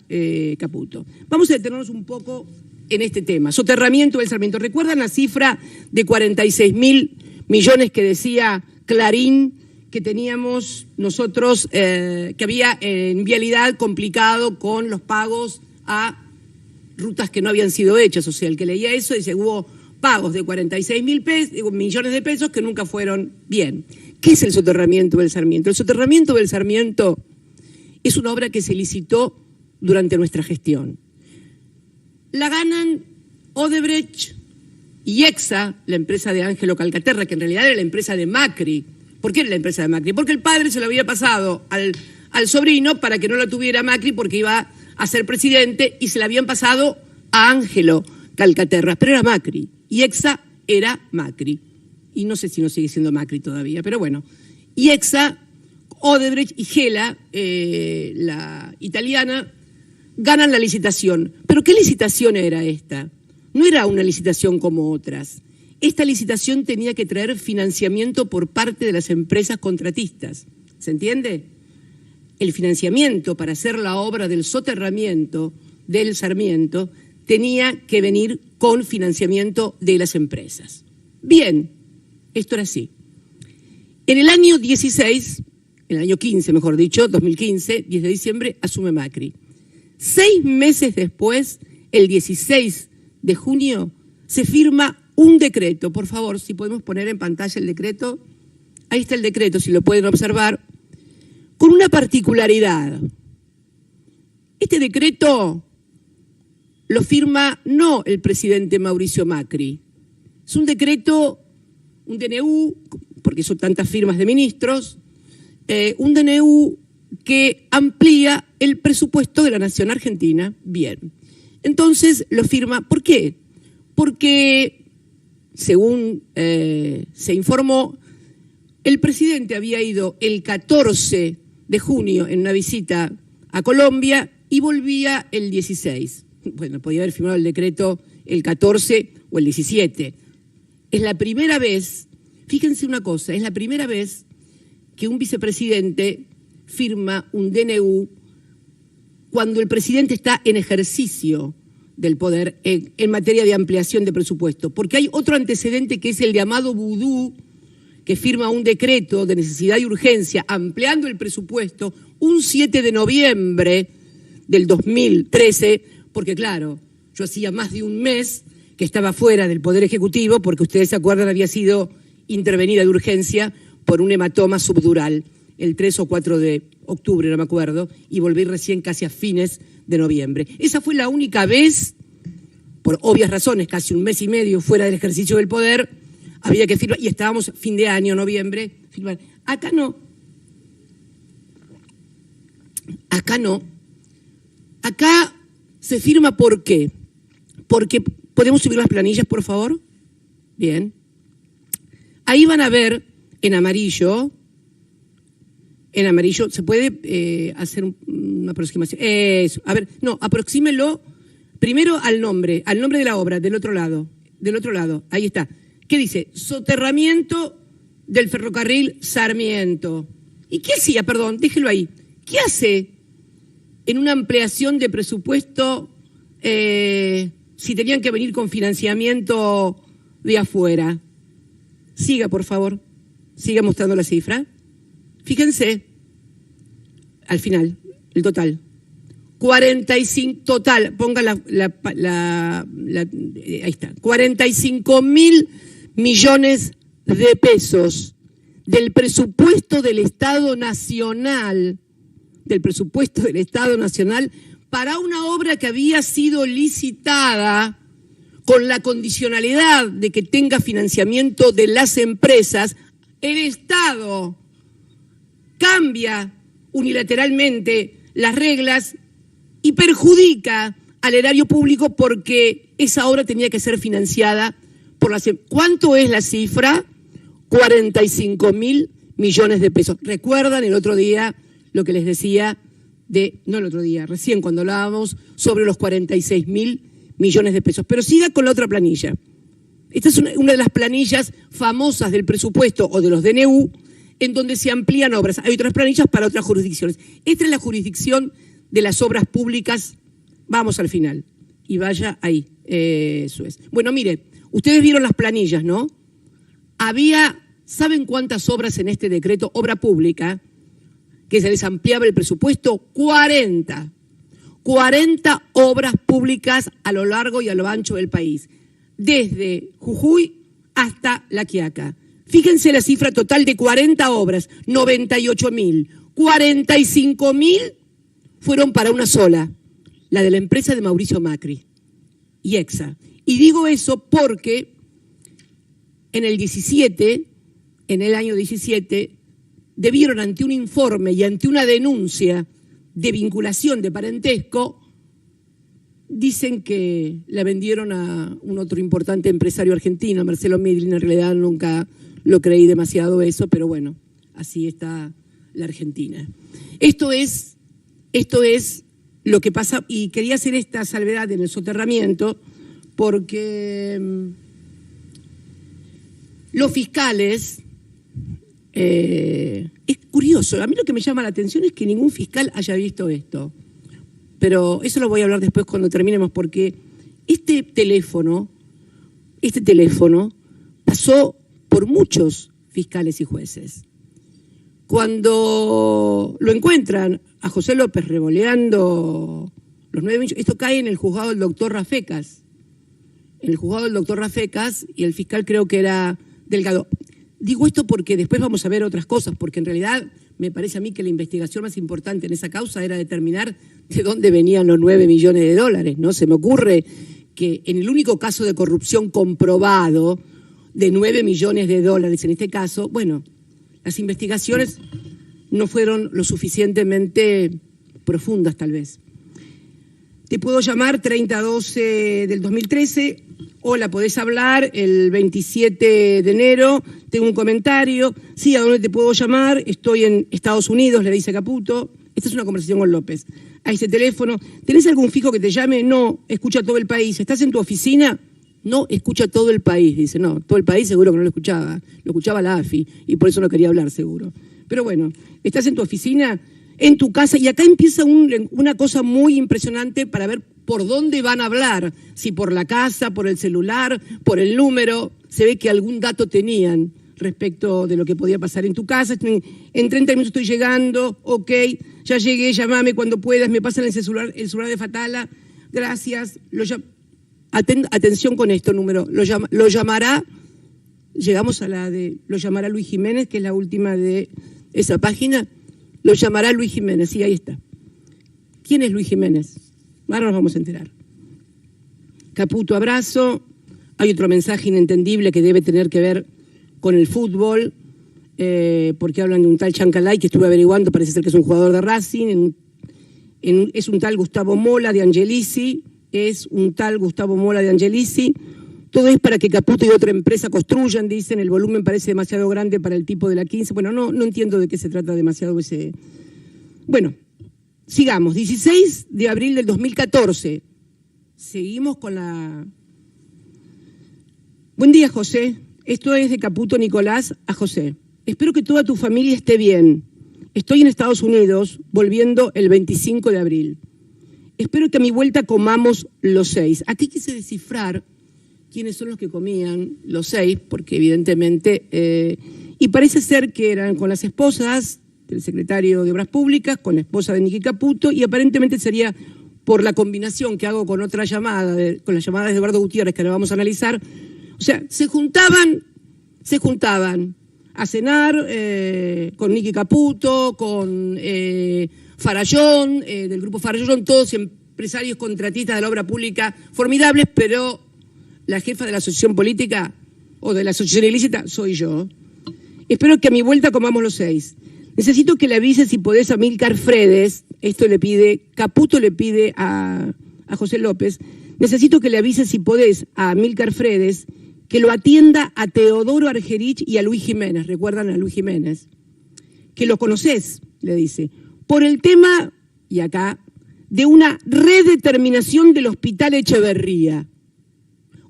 Caputo. Vamos a detenernos un poco en este tema. Soterramiento del Sarmiento. ¿Recuerdan la cifra de 46.000 millones que decía Clarín que teníamos nosotros, que había en vialidad complicado con los pagos a rutas que no habían sido hechas? O sea, el que leía eso dice, hubo pagos de 46.000 millones de pesos que nunca fueron bien. ¿Qué es el soterramiento del Sarmiento? El soterramiento del Sarmiento es una obra que se licitó durante nuestra gestión. La ganan Odebrecht y EXA, la empresa de Ángelo Calcaterra, que en realidad era la empresa de Macri. ¿Por qué era la empresa de Macri? Porque el padre se lo había pasado al sobrino para que no lo tuviera Macri porque iba a ser presidente y se la habían pasado a Ángelo Calcaterra, pero era Macri. Y EXA era Macri. Y no sé si no sigue siendo Macri todavía, pero bueno. Y EXA Odebrecht y Gela, la italiana, ganan la licitación. ¿Pero qué licitación era esta? No era una licitación como otras. Esta licitación tenía que traer financiamiento por parte de las empresas contratistas. ¿Se entiende? El financiamiento para hacer la obra del soterramiento del Sarmiento tenía que venir con financiamiento de las empresas. Bien, esto era así. En el año 16, en el año 15, mejor dicho, 2015, 10 de diciembre, asume Macri. 6 meses después, el 16 de junio, se firma un decreto. Por favor, si podemos poner en pantalla el decreto. Ahí está el decreto, si lo pueden observar. Con una particularidad. Este decreto lo firma no el presidente Mauricio Macri. Es un decreto, un DNU, porque son tantas firmas de ministros, un DNU que amplía el presupuesto de la Nación Argentina. Bien. Entonces lo firma. ¿Por qué? Porque, según se informó, el presidente había ido el 14 de junio en una visita a Colombia y volvía el 16. Bueno, podía haber firmado el decreto el 14 o el 17. Es la primera vez, fíjense una cosa, es la primera vez que un vicepresidente firma un DNU cuando el presidente está en ejercicio del poder en materia de ampliación de presupuesto. Porque hay otro antecedente que es el de Amado Boudou, que firma un decreto de necesidad y urgencia ampliando el presupuesto un 7 de noviembre del 2013, porque claro, yo hacía más de un mes que estaba fuera del Poder Ejecutivo, porque ustedes se acuerdan había sido intervenida de urgencia por un hematoma subdural el 3 o 4 de octubre, no me acuerdo, y volví recién casi a fines de noviembre. Esa fue la única vez, por obvias razones, casi un mes y medio fuera del ejercicio del poder, había que firmar, y estábamos fin de año, noviembre, firmar. Acá no. Acá no. Acá se firma ¿por qué? Porque, ¿podemos subir las planillas, por favor? Bien. Ahí van a ver en amarillo, se puede hacer una aproximación. Eso. A ver, no, aproxímelo primero al nombre de la obra, del otro lado, ahí está. ¿Qué dice? Soterramiento del ferrocarril Sarmiento. ¿Y qué hacía? Perdón, déjelo ahí. ¿Qué hace en una ampliación de presupuesto si tenían que venir con financiamiento de afuera? Siga, por favor. Siga mostrando la cifra. Fíjense, al final, el total. 45, total, ponga ahí está, 45.000 millones de pesos del presupuesto del Estado Nacional, para una obra que había sido licitada con la condicionalidad de que tenga financiamiento de las empresas. El Estado cambia unilateralmente las reglas y perjudica al erario público porque esa obra tenía que ser financiada por las... ¿Cuánto es la cifra? 45.000 millones de pesos. ¿Recuerdan el otro día lo que les decía no el otro día, recién cuando hablábamos sobre los 46.000 millones de pesos? Pero siga con la otra planilla. Esta es una de las planillas famosas del presupuesto o de los DNU en donde se amplían obras. Hay otras planillas para otras jurisdicciones. Esta es la jurisdicción de las obras públicas. Vamos al final. Y vaya ahí. Eso es. Bueno, mire, ustedes vieron las planillas, ¿no? ¿Saben cuántas obras en este decreto? Obra pública, que se les ampliaba el presupuesto. 40 obras públicas a lo largo y a lo ancho del país. Desde Jujuy hasta La Quiaca. Fíjense la cifra total de 40 obras, 98.000. 45.000 fueron para una sola, la de la empresa de Mauricio Macri, IEXA. Y digo eso porque en el año 17, debieron ante un informe y ante una denuncia de vinculación de parentesco, dicen que la vendieron a un otro importante empresario argentino, Marcelo Midlin. En realidad nunca lo creí demasiado eso, pero bueno, así está la Argentina. Esto es lo que pasa, y quería hacer esta salvedad en el soterramiento porque los fiscales, es curioso, a mí lo que me llama la atención es que ningún fiscal haya visto esto, pero eso lo voy a hablar después cuando terminemos, porque este teléfono pasó por muchos fiscales y jueces. Cuando lo encuentran a José López revoleando los 9 millones, esto cae en el juzgado del doctor Rafecas. En el juzgado del doctor Rafecas, y el fiscal creo que era Delgado. Digo esto porque después vamos a ver otras cosas, porque en realidad me parece a mí que la investigación más importante en esa causa era determinar de dónde venían los 9 millones de dólares, ¿no? Se me ocurre que en el único caso de corrupción comprobado de 9 millones de dólares en este caso, bueno, las investigaciones no fueron lo suficientemente profundas tal vez. Te puedo llamar 30/12 del 2013, hola, podés hablar el 27 de enero, tengo un comentario, sí, ¿a dónde te puedo llamar? Estoy en Estados Unidos, le dice Caputo. Esta es una conversación con López. A ese teléfono, ¿tenés algún fijo que te llame? No, escucha todo el país. ¿Estás en tu oficina? No, escucha todo el país. Dice, no, todo el país seguro que no lo escuchaba la AFI, y por eso no quería hablar seguro. Pero bueno, ¿estás en tu oficina? En tu casa, y acá empieza una cosa muy impresionante para ver por dónde van a hablar, si por la casa, por el celular, por el número. Se ve que algún dato tenían respecto de lo que podía pasar en tu casa. En 30 minutos estoy llegando, ok, ya llegué, llamame cuando puedas, me pasan el celular de Fatala, gracias. Atención con esto, número, lo llamará, llegamos a lo llamará Luis Jiménez, que es la última de esa página. Lo llamará Luis Jiménez, sí, ahí está. ¿Quién es Luis Jiménez? Ahora nos vamos a enterar. Caputo, abrazo. Hay otro mensaje inentendible que debe tener que ver con el fútbol, porque hablan de un tal Chancalay que estuve averiguando, parece ser que es un jugador de Racing, es un tal Gustavo Mola de Angelici, Todo es para que Caputo y otra empresa construyan, dicen, el volumen parece demasiado grande para el tipo de la 15. Bueno, no entiendo de qué se trata demasiado ese... Bueno, sigamos. 16 de abril del 2014. Seguimos con la... Buen día, José. Esto es de Caputo Nicolás a José. Espero que toda tu familia esté bien. Estoy en Estados Unidos, volviendo el 25 de abril. Espero que a mi vuelta comamos los 6. Aquí quise descifrar quiénes son los que comían los 6, porque evidentemente, y parece ser que eran con las esposas del secretario de Obras Públicas, con la esposa de Nicky Caputo, y aparentemente sería por la combinación que hago con otra llamada, con las llamadas de Eduardo Gutiérrez, que ahora vamos a analizar. O sea, se juntaban a cenar con Nicky Caputo, con Farallón, del grupo Farallón, todos empresarios contratistas de la obra pública formidables, pero la jefa de la asociación política o de la asociación ilícita soy yo. Espero que a mi vuelta comamos los 6. Necesito que le avises si podés a Amílcar Fredes, esto le pide, Caputo le pide a José López, necesito que le avises si podés a Amílcar Fredes que lo atienda a Teodoro Argerich y a Luis Jiménez, recuerdan a Luis Jiménez, que lo conocés, le dice, por el tema, y acá, de una redeterminación del Hospital Echeverría.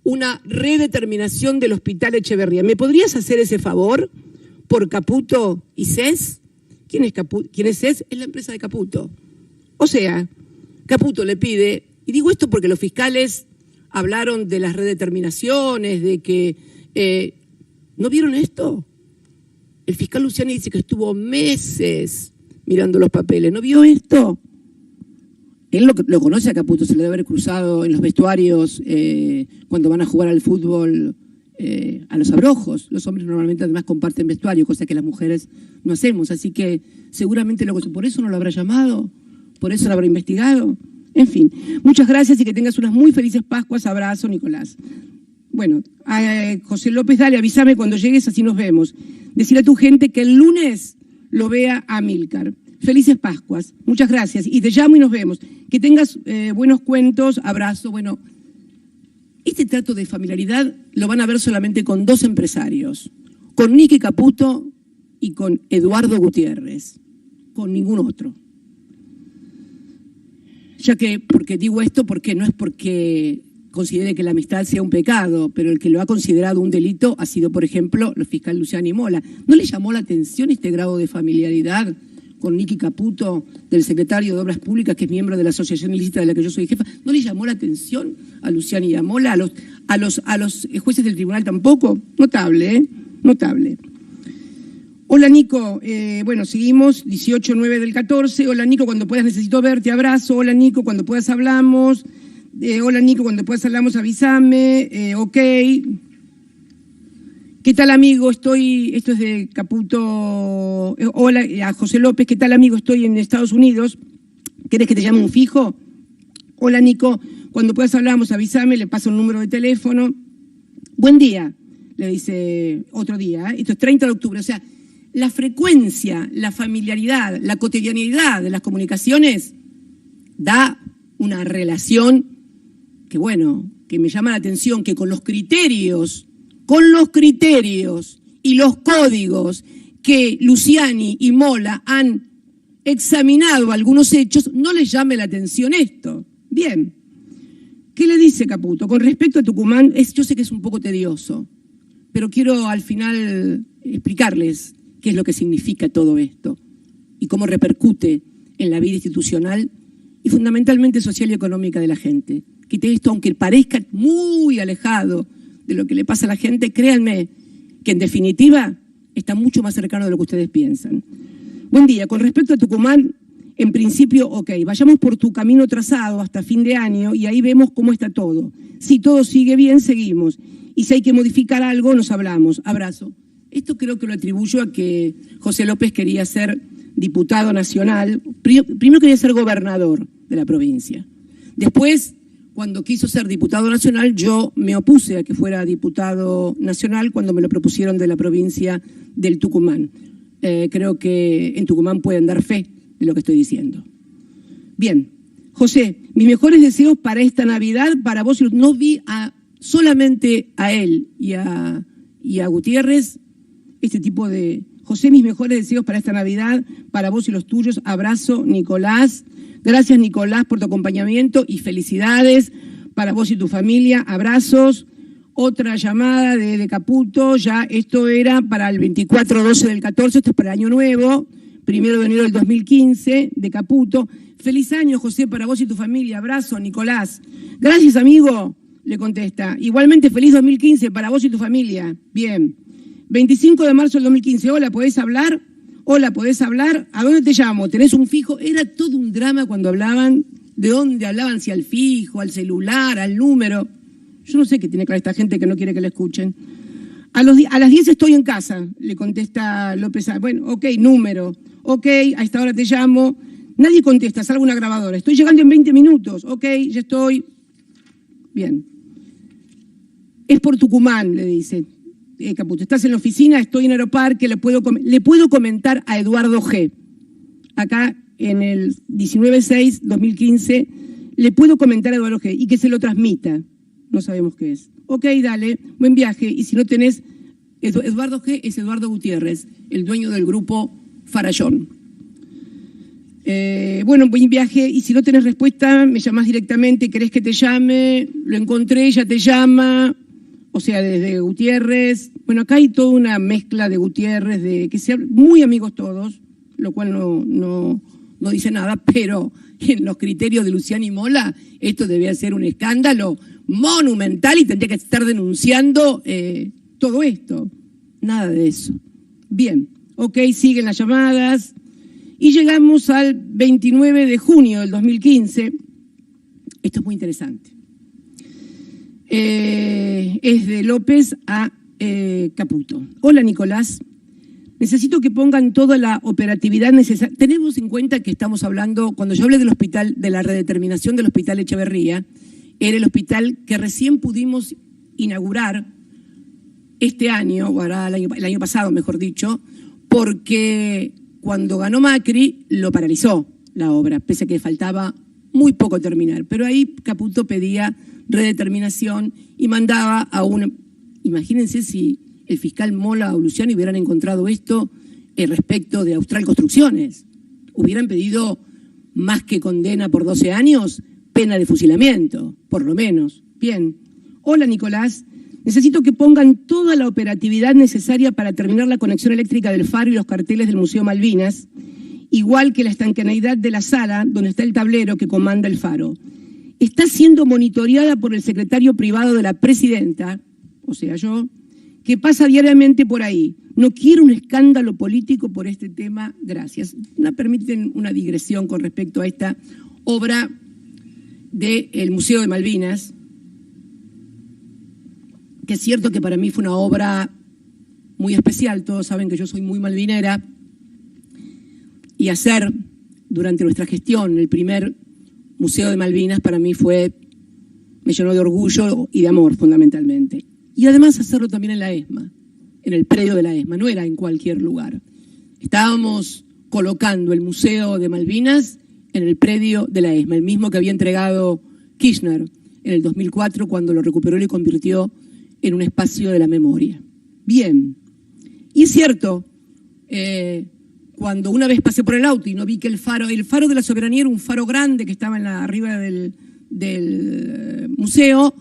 Una redeterminación del Hospital Echeverría. ¿Me podrías hacer ese favor por Caputo y CES? ¿Quién es CES? Es la empresa de Caputo. O sea, Caputo le pide, y digo esto porque los fiscales hablaron de las redeterminaciones, de que... ¿no vieron esto? El fiscal Luciani dice que estuvo meses mirando los papeles. ¿No vio esto? Él lo conoce a Caputo, se le debe haber cruzado en los vestuarios cuando van a jugar al fútbol a los abrojos. Los hombres normalmente además comparten vestuario, cosa que las mujeres no hacemos. Así que seguramente por eso no lo habrá llamado, por eso lo habrá investigado. En fin, muchas gracias y que tengas unas muy felices Pascuas. Abrazo, Nicolás. Bueno, José López, dale, avísame cuando llegues, así nos vemos. Decirle a tu gente que el lunes lo vea a Amílcar. Felices Pascuas. Muchas gracias. Y te llamo y nos vemos. Que tengas buenos cuentos. Abrazo. Bueno, este trato de familiaridad lo van a ver solamente con 2 empresarios. Con Nicky Caputo y con Eduardo Gutiérrez. con ningún otro. Ya que, porque digo esto, porque no es porque considere que la amistad sea un pecado, pero el que lo ha considerado un delito ha sido, por ejemplo, el fiscal Luciani Mola. ¿No le llamó la atención este grado de familiaridad con Nicky Caputo, del secretario de Obras Públicas, que es miembro de la asociación ilícita de la que yo soy jefa? ¿No le llamó la atención a Luciani y a Mola, a los jueces del tribunal tampoco? Notable, ¿eh? Notable. Hola, Nico. Bueno, seguimos, 18/9 del 14. Hola, Nico, cuando puedas necesito verte, abrazo. Hola, Nico, cuando puedas hablamos. Hola, Nico, cuando puedas hablamos, avísame. Ok. ¿Qué tal, amigo? Esto es de Caputo. Hola, a José López. ¿Qué tal, amigo? Estoy en Estados Unidos. ¿Querés que te llame un fijo? Hola, Nico, cuando puedas hablamos, avísame. Le paso un número de teléfono. Buen día, le dice otro día. Esto es 30 de octubre. O sea, la frecuencia, la familiaridad, la cotidianidad de las comunicaciones da una relación que, bueno, que me llama la atención, que con los criterios y los códigos que Luciani y Mola han examinado algunos hechos, no les llame la atención esto. Bien. ¿Qué le dice Caputo? Con respecto a Tucumán, yo sé que es un poco tedioso, pero quiero al final explicarles qué es lo que significa todo esto y cómo repercute en la vida institucional y fundamentalmente social y económica de la gente. Que esto, aunque parezca muy alejado de lo que le pasa a la gente, créanme que en definitiva está mucho más cercano de lo que ustedes piensan. Buen día. Con respecto a Tucumán, en principio, ok, vayamos por tu camino trazado hasta fin de año y ahí vemos cómo está todo. Si todo sigue bien, seguimos. Y si hay que modificar algo, nos hablamos. Abrazo. Esto creo que lo atribuyo a que José López quería ser diputado nacional. Primero quería ser gobernador de la provincia. Después, cuando quiso ser diputado nacional, yo me opuse a que fuera diputado nacional cuando me lo propusieron de la provincia del Tucumán. Creo que en Tucumán pueden dar fe de lo que estoy diciendo. Bien, José, mis mejores deseos para esta Navidad, para vos. No vi solamente a él y a Gutiérrez, este tipo de... José, mis mejores deseos para esta Navidad, para vos y los tuyos. Abrazo, Nicolás. Gracias, Nicolás, por tu acompañamiento y felicidades para vos y tu familia. Abrazos. Otra llamada de Caputo, ya esto era para el 24/12 del 14, esto es para el año nuevo, 1 de enero del 2015, de Caputo. Feliz año, José, para vos y tu familia. Abrazo, Nicolás. Gracias, amigo, le contesta. Igualmente, feliz 2015 para vos y tu familia. Bien. 25 de marzo del 2015. Hola, ¿podés hablar? Hola, ¿podés hablar? ¿A dónde te llamo? ¿Tenés un fijo? Era todo un drama cuando hablaban. ¿De dónde hablaban? Si al fijo, al celular, al número. Yo no sé qué tiene que ver esta gente que no quiere que la escuchen. A las 10 estoy en casa, le contesta López. Bueno, ok, número. Ok, a esta hora te llamo. Nadie contesta, salvo una grabadora. Estoy llegando en 20 minutos. Ok, ya estoy. Bien. Es por Tucumán, le dice Caputo. Estás en la oficina, estoy en Aeroparque, le puedo comentar a Eduardo G. Acá en el 19/6/2015, le puedo comentar a Eduardo G. y que se lo transmita. No sabemos qué es. Ok, dale, buen viaje. Y si no tenés, Eduardo G. es Eduardo Gutiérrez, el dueño del grupo Farallón. Bueno, buen viaje. Y si no tenés respuesta, me llamás directamente. ¿Querés que te llame? Lo encontré, ya te llama. O sea, desde Gutiérrez. Bueno, acá hay toda una mezcla de Gutiérrez, de que sean muy amigos todos, lo cual no dice nada, pero en los criterios de Luciani Mola, esto debía ser un escándalo monumental y tendría que estar denunciando todo esto. Nada de eso. Bien, ok, siguen las llamadas y llegamos al 29 de junio del 2015. Esto es muy interesante. Es de López a Caputo. Hola, Nicolás. Necesito que pongan toda la operatividad necesaria. Tenemos en cuenta que estamos hablando, cuando yo hablé del hospital, de la redeterminación del Hospital Echeverría, era el hospital que recién pudimos inaugurar este año, o ahora el año pasado, mejor dicho, porque cuando ganó Macri lo paralizó la obra, pese a que faltaba muy poco terminar. Pero ahí Caputo pedía redeterminación y mandaba a un... Imagínense si el fiscal Mola o Luciani hubieran encontrado esto respecto de Austral Construcciones. hubieran pedido más que condena por 12 años, pena de fusilamiento, por lo menos. Bien. Hola, Nicolás. Necesito que pongan toda la operatividad necesaria para terminar la conexión eléctrica del faro y los carteles del Museo Malvinas, igual que la estanqueidad de la sala donde está el tablero que comanda el faro. Está siendo monitoreada por el secretario privado de la presidenta, o sea, yo, que pasa diariamente por ahí. No quiero un escándalo político por este tema, gracias. ¿Me permiten una digresión con respecto a esta obra del Museo de Malvinas? Que es cierto que para mí fue una obra muy especial, todos saben que yo soy muy malvinera, y hacer durante nuestra gestión el primer Museo de Malvinas para mí me llenó de orgullo y de amor fundamentalmente. Y además hacerlo también en la ESMA, en el predio de la ESMA, no era en cualquier lugar. Estábamos colocando el Museo de Malvinas en el predio de la ESMA, el mismo que había entregado Kirchner en el 2004 cuando lo recuperó y lo convirtió en un espacio de la memoria. Bien, y es cierto, cuando una vez pasé por el auto y no vi que el faro de la Soberanía era un faro grande que estaba arriba del museo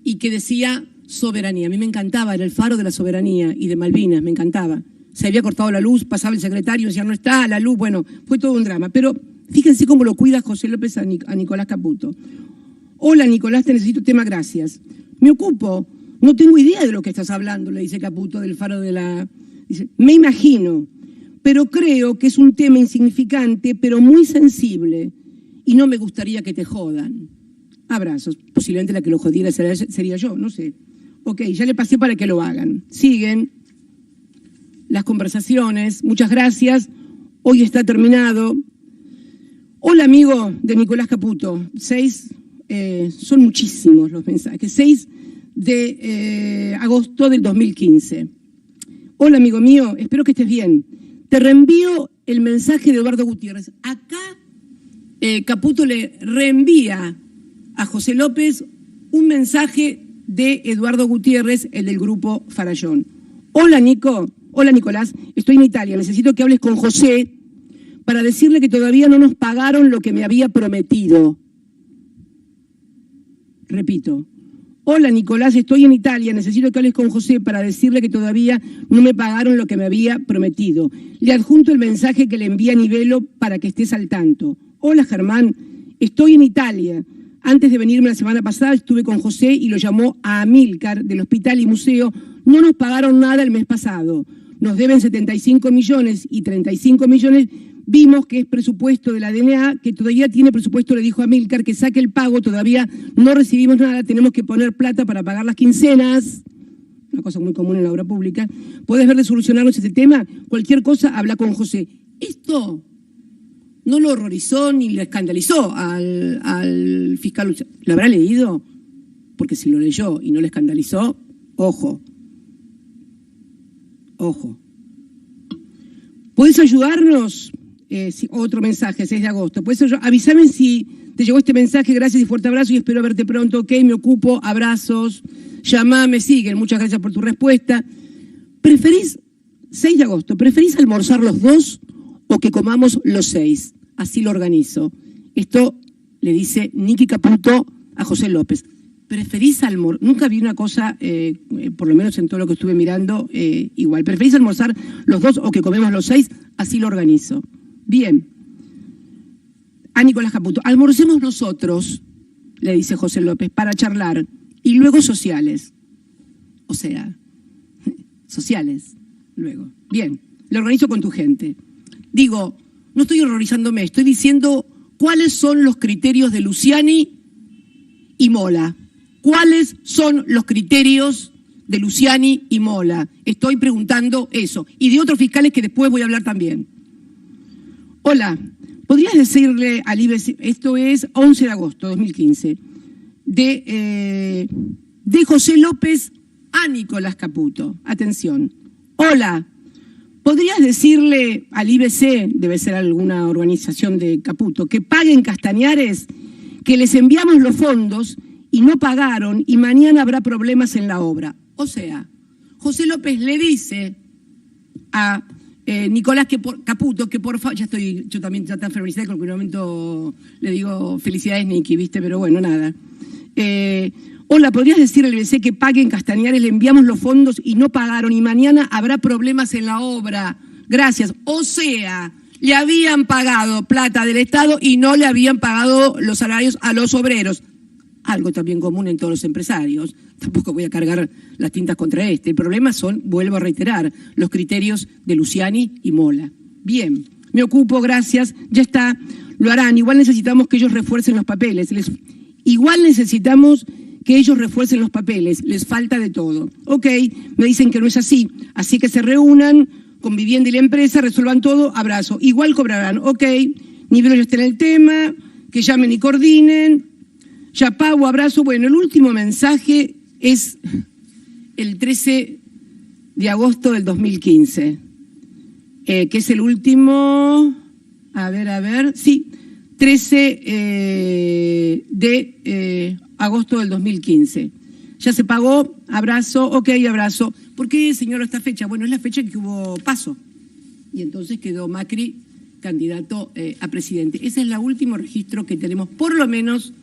y que decía Soberanía. A mí me encantaba, era el faro de la Soberanía y de Malvinas, me encantaba. Se había cortado la luz, pasaba el secretario, decía no está la luz, bueno, fue todo un drama. Pero fíjense cómo lo cuida José López a Nicolás Caputo. Hola, Nicolás, te necesito tema, gracias. Me ocupo, no tengo idea de lo que estás hablando, le dice Caputo del faro de la... Dice, me imagino, pero creo que es un tema insignificante, pero muy sensible, y no me gustaría que te jodan. Abrazos. Posiblemente la que lo jodiera sería yo, no sé. Ok, ya le pasé para que lo hagan. Siguen las conversaciones. Muchas gracias. Hoy está terminado. Hola, amigo de Nicolás Caputo. 6, son muchísimos los mensajes. 6 de agosto del 2015. Hola, amigo mío, espero que estés bien. Te reenvío el mensaje de Eduardo Gutiérrez. Acá Caputo le reenvía a José López un mensaje de Eduardo Gutiérrez, el del grupo Farallón. Hola, Nico. Hola, Nicolás. Estoy en Italia. Necesito que hables con José para decirle que todavía no nos pagaron lo que me había prometido. Repito. Hola, Nicolás. Estoy en Italia. Necesito que hables con José para decirle que todavía no me pagaron lo que me había prometido. Le adjunto el mensaje que le envía Nivelo para que estés al tanto. Hola, Germán. Estoy en Italia. Antes de venirme la semana pasada estuve con José y lo llamó a Amílcar del Hospital y Museo. No nos pagaron nada el mes pasado. Nos deben 75 millones y 35 millones. Vimos que es presupuesto de la DNA, que todavía tiene presupuesto, le dijo a Amílcar, que saque el pago. Todavía no recibimos nada, tenemos que poner plata para pagar las quincenas. Una cosa muy común en la obra pública. ¿Puedes ver de solucionarnos este tema? Cualquier cosa, habla con José. Esto no lo horrorizó ni le escandalizó al fiscal. ¿Lo habrá leído? Porque si lo leyó y no le escandalizó, ojo. Ojo. ¿Puedes ayudarnos? Otro mensaje, 6 de agosto. ¿Puedes avísame si te llegó este mensaje? Gracias y fuerte abrazo y espero verte pronto. Ok, me ocupo. Abrazos. Llamame, siguen. Muchas gracias por tu respuesta. ¿Preferís, 6 de agosto, preferís almorzar los dos o que comamos los 6? Así lo organizo. Esto le dice Nicky Caputo a José López. ¿Preferís almorzar? Nunca vi una cosa, por lo menos en todo lo que estuve mirando, igual. ¿Preferís almorzar los dos o que comemos los 6? Así lo organizo. Bien. A Nicolás Caputo. Almorcemos nosotros, le dice José López, para charlar. Y luego sociales. O sea, sociales. Luego. Bien. Lo organizo con tu gente. Digo... No estoy horrorizándome, estoy diciendo cuáles son los criterios de Luciani y Mola. ¿Cuáles son los criterios de Luciani y Mola? Estoy preguntando eso. Y de otros fiscales que después voy a hablar también. Hola, ¿podrías decirle al IBC, esto es 11 de agosto de 2015, de José López a Nicolás Caputo? Atención. Hola. ¿Podrías decirle al IBC, debe ser alguna organización de Caputo, que paguen Castañares, que les enviamos los fondos y no pagaron y mañana habrá problemas en la obra? O sea, José López le dice a Nicolás Caputo, que por favor, yo también ya tan felicidad que en algún momento le digo felicidades, Niki, ¿viste? Pero bueno, nada. Hola, ¿podrías decir al IBC que paguen Castañares? Le enviamos los fondos y no pagaron y mañana habrá problemas en la obra. Gracias. O sea, le habían pagado plata del Estado y no le habían pagado los salarios a los obreros. Algo también común en todos los empresarios. Tampoco voy a cargar las tintas contra este. El problema son, vuelvo a reiterar, los criterios de Luciani y Mola. Bien, me ocupo, gracias, ya está, lo harán. Igual necesitamos que ellos refuercen los papeles. Igual necesitamos que ellos refuercen los papeles. Les falta de todo. Ok, me dicen que no es así. Así que se reúnan con Vivienda y la empresa, resuelvan todo, abrazo. Igual cobrarán. Ok, Nivel ya está en el tema, que llamen y coordinen. Ya pago, abrazo. Bueno, el último mensaje es el 13 de agosto del 2015, que es el último, a ver, sí, 13 de agosto del 2015. Ya se pagó, abrazo, ok, abrazo. ¿Por qué, señor, esta fecha? Bueno, es la fecha en que hubo paso. Y entonces quedó Macri candidato a presidente. Ese es el último registro que tenemos, por lo menos,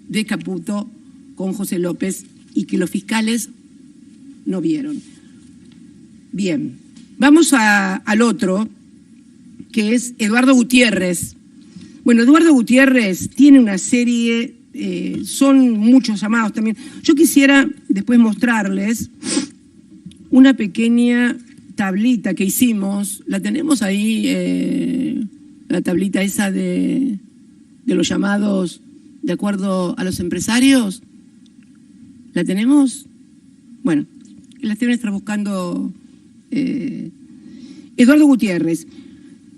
de Caputo con José López y que los fiscales no vieron. Bien, vamos al otro, que es Eduardo Gutiérrez. Bueno, Eduardo Gutiérrez tiene una serie, son muchos llamados también. Yo quisiera después mostrarles una pequeña tablita que hicimos, la tenemos ahí, la tablita esa de los llamados de acuerdo a los empresarios. ¿La tenemos? Bueno, la deben estar buscando Eduardo Gutiérrez.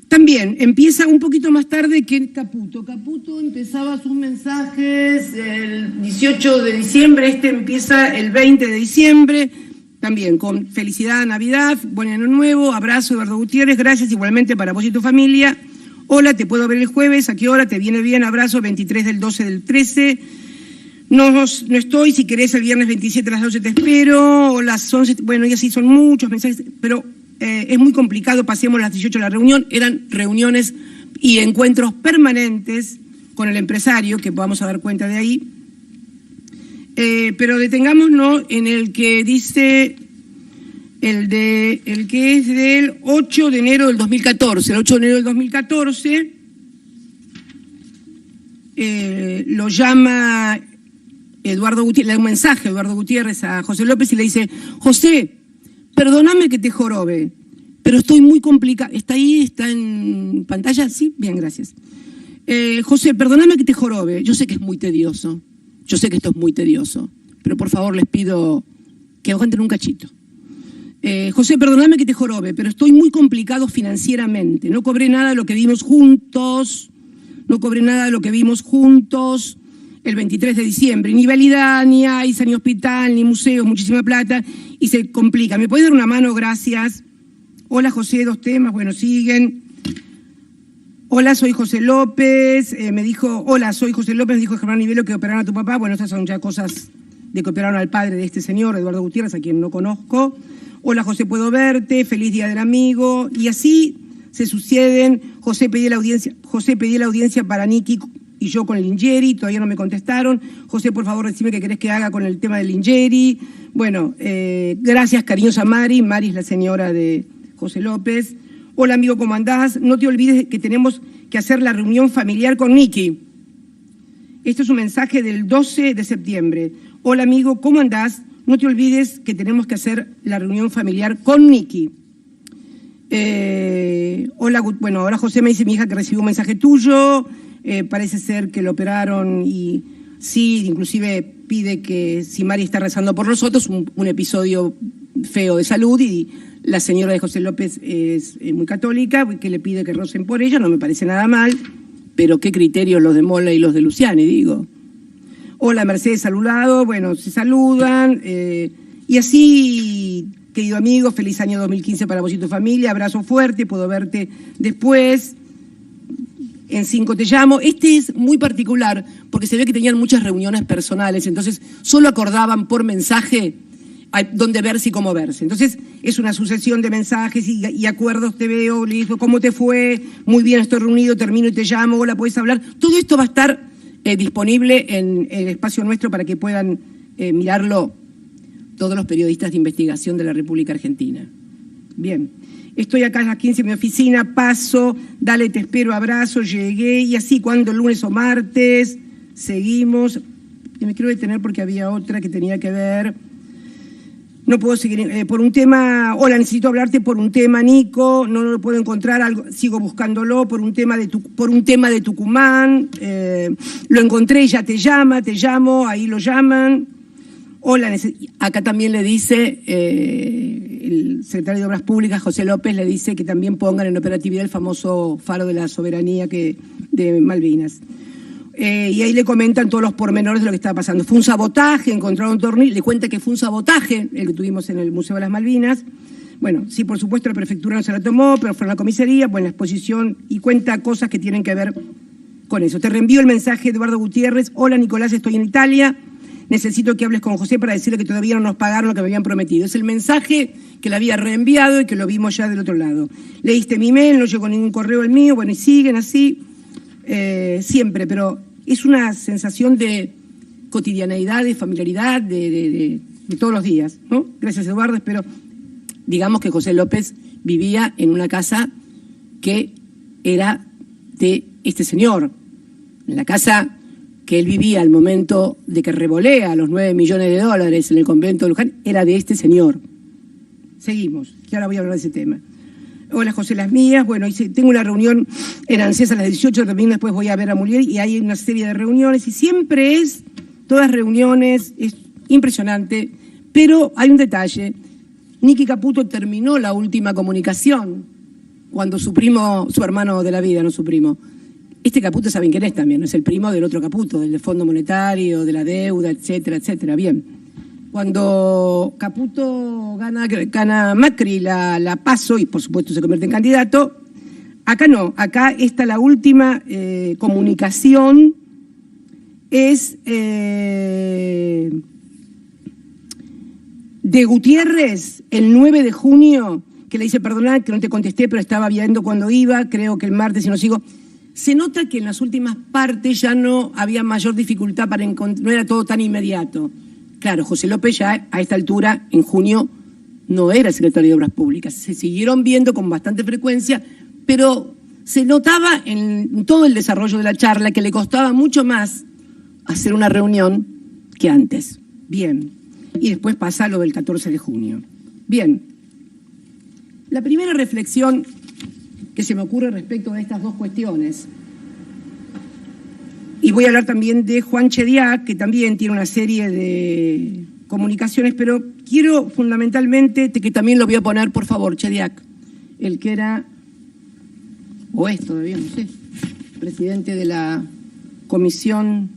También empieza un poquito más tarde que Caputo. Caputo empezaba sus mensajes el 18 de diciembre, este empieza el 20 de diciembre, también con felicidad, Navidad, buen año nuevo, abrazo Eduardo Gutiérrez, gracias igualmente para vos y tu familia. Hola, te puedo ver el jueves, ¿a qué hora? ¿Te viene bien? Abrazo, 23 del 12 del 13. No estoy, si querés el viernes 27 a las 12 te espero, o las 11, bueno, y así son muchos mensajes, pero es muy complicado, pasemos las 18 a la reunión, eran reuniones y encuentros permanentes con el empresario, que vamos a dar cuenta de ahí, pero detengámonos en el que dice, el que es del 8 de enero del 2014, el 8 de enero del 2014, lo llama Eduardo Gutiérrez, le da un mensaje a Eduardo Gutiérrez a José López y le dice, José, perdóname que te jorobe, pero estoy muy complicado. ¿Está ahí? ¿Está en pantalla? Sí, bien, gracias. José, perdóname que te jorobe. Yo sé que es muy tedioso. Yo sé que esto es muy tedioso. Pero por favor les pido que aguanten un cachito. José, perdóname que te jorobe, pero estoy muy complicado financieramente. No cobré nada de lo que vimos juntos. El 23 de diciembre, ni validad, ni AISA, ni hospital, ni museos, muchísima plata, y se complica. ¿Me puedes dar una mano? Gracias. Hola, José, 2 temas, bueno, siguen. Hola, soy José López, me dijo Germán Nivelo que operaron a tu papá. Bueno, estas son ya cosas de que operaron al padre de este señor, Eduardo Gutiérrez, a quien no conozco. Hola, José, puedo verte, feliz día del amigo, y así se suceden. José, pedí la audiencia para Niki y yo con el Lingeri, todavía no me contestaron. José, por favor, decime qué querés que haga con el tema del Lingeri. Bueno, gracias, cariñosa Mari. Mari es la señora de José López. Hola, amigo, ¿cómo andás? No te olvides que tenemos que hacer la reunión familiar con Niki. Este es un mensaje del 12 de septiembre. Hola, amigo, ¿cómo andás? No te olvides que tenemos que hacer la reunión familiar con Niki. Hola, bueno, ahora José me dice mi hija que recibió un mensaje tuyo. Parece ser que lo operaron y sí, inclusive pide que si Mari está rezando por nosotros, un episodio feo de salud, y la señora de José López es muy católica, que le pide que recen por ella, no me parece nada mal, pero qué criterios los de Mola y los de Luciani, digo. Hola, Mercedes, saludado, bueno, se saludan, y así, querido amigo, feliz año 2015 para vos y tu familia, abrazo fuerte, puedo verte después. En 5 te llamo. Este es muy particular porque se ve que tenían muchas reuniones personales, entonces solo acordaban por mensaje dónde verse y cómo verse. Entonces, es una sucesión de mensajes y acuerdos, te veo, listo, ¿cómo te fue? Muy bien, estoy reunido, termino y te llamo, hola, ¿puedes hablar? Todo esto va a estar disponible en el espacio nuestro para que puedan mirarlo todos los periodistas de investigación de la República Argentina. Bien, estoy acá a las 15 en mi oficina, paso, dale, te espero, abrazo, llegué, y así, cuando lunes o martes, seguimos. Y me quiero detener porque había otra que tenía que ver. No puedo seguir por un tema. Hola, necesito hablarte por un tema, Nico. No lo puedo encontrar. Sigo buscándolo por un tema de Tucumán. Lo encontré, ya te llamo. Ahí lo llaman. Hola, acá también le dice el secretario de Obras Públicas, José López, le dice que también pongan en operatividad el famoso faro de la soberanía de Malvinas. Y ahí le comentan todos los pormenores de lo que estaba pasando. Fue un sabotaje, encontraron tornillos, le cuenta que fue un sabotaje el que tuvimos en el Museo de las Malvinas. Bueno, sí, por supuesto, la prefectura no se la tomó, pero fue en la comisaría, pues en la exposición, y cuenta cosas que tienen que ver con eso. Te reenvío el mensaje de Eduardo Gutiérrez. Hola, Nicolás, estoy en Italia. Necesito que hables con José para decirle que todavía no nos pagaron lo que me habían prometido. Es el mensaje que le había reenviado y que lo vimos ya del otro lado. Leíste mi mail, no llegó ningún correo el mío, bueno, y siguen así. Siempre, pero es una sensación de cotidianeidad, de familiaridad, de todos los días, ¿no? Gracias, Eduardo. Espero, digamos que José López vivía en una casa que era de este señor, en la casa que él vivía al momento de que revolea los 9 millones de dólares en el convento de Luján, era de este señor. Seguimos, que ahora voy a hablar de ese tema. Hola, José, las mías. Bueno, tengo una reunión en ANSES a las 18, también después voy a ver a Mulier, y hay una serie de reuniones, y siempre todas reuniones, es impresionante, pero hay un detalle. Nicky Caputo terminó la última comunicación cuando su hermano de la vida, no su primo. Este Caputo saben quién es también, ¿no? Es el primo del otro Caputo, del Fondo Monetario, de la deuda, etcétera, etcétera. Bien. Cuando Caputo gana Macri la PASO y por supuesto se convierte en candidato, acá no, acá está la última comunicación, es de Gutiérrez el 9 de junio, que le dice, perdonad que no te contesté, pero estaba viendo cuando iba, creo que el martes, si no sigo. Se nota que en las últimas partes ya no había mayor dificultad para encontrar, no era todo tan inmediato. Claro, José López ya a esta altura, en junio, no era secretario de Obras Públicas. Se siguieron viendo con bastante frecuencia, pero se notaba en todo el desarrollo de la charla que le costaba mucho más hacer una reunión que antes. Bien. Y después pasa lo del 14 de junio. Bien. La primera reflexión que se me ocurre respecto de estas dos cuestiones, y voy a hablar también de Juan Chediak, que también tiene una serie de comunicaciones, pero quiero fundamentalmente, que también lo voy a poner, por favor, Chediak, el que era, o es todavía, no sé, presidente de la Comisión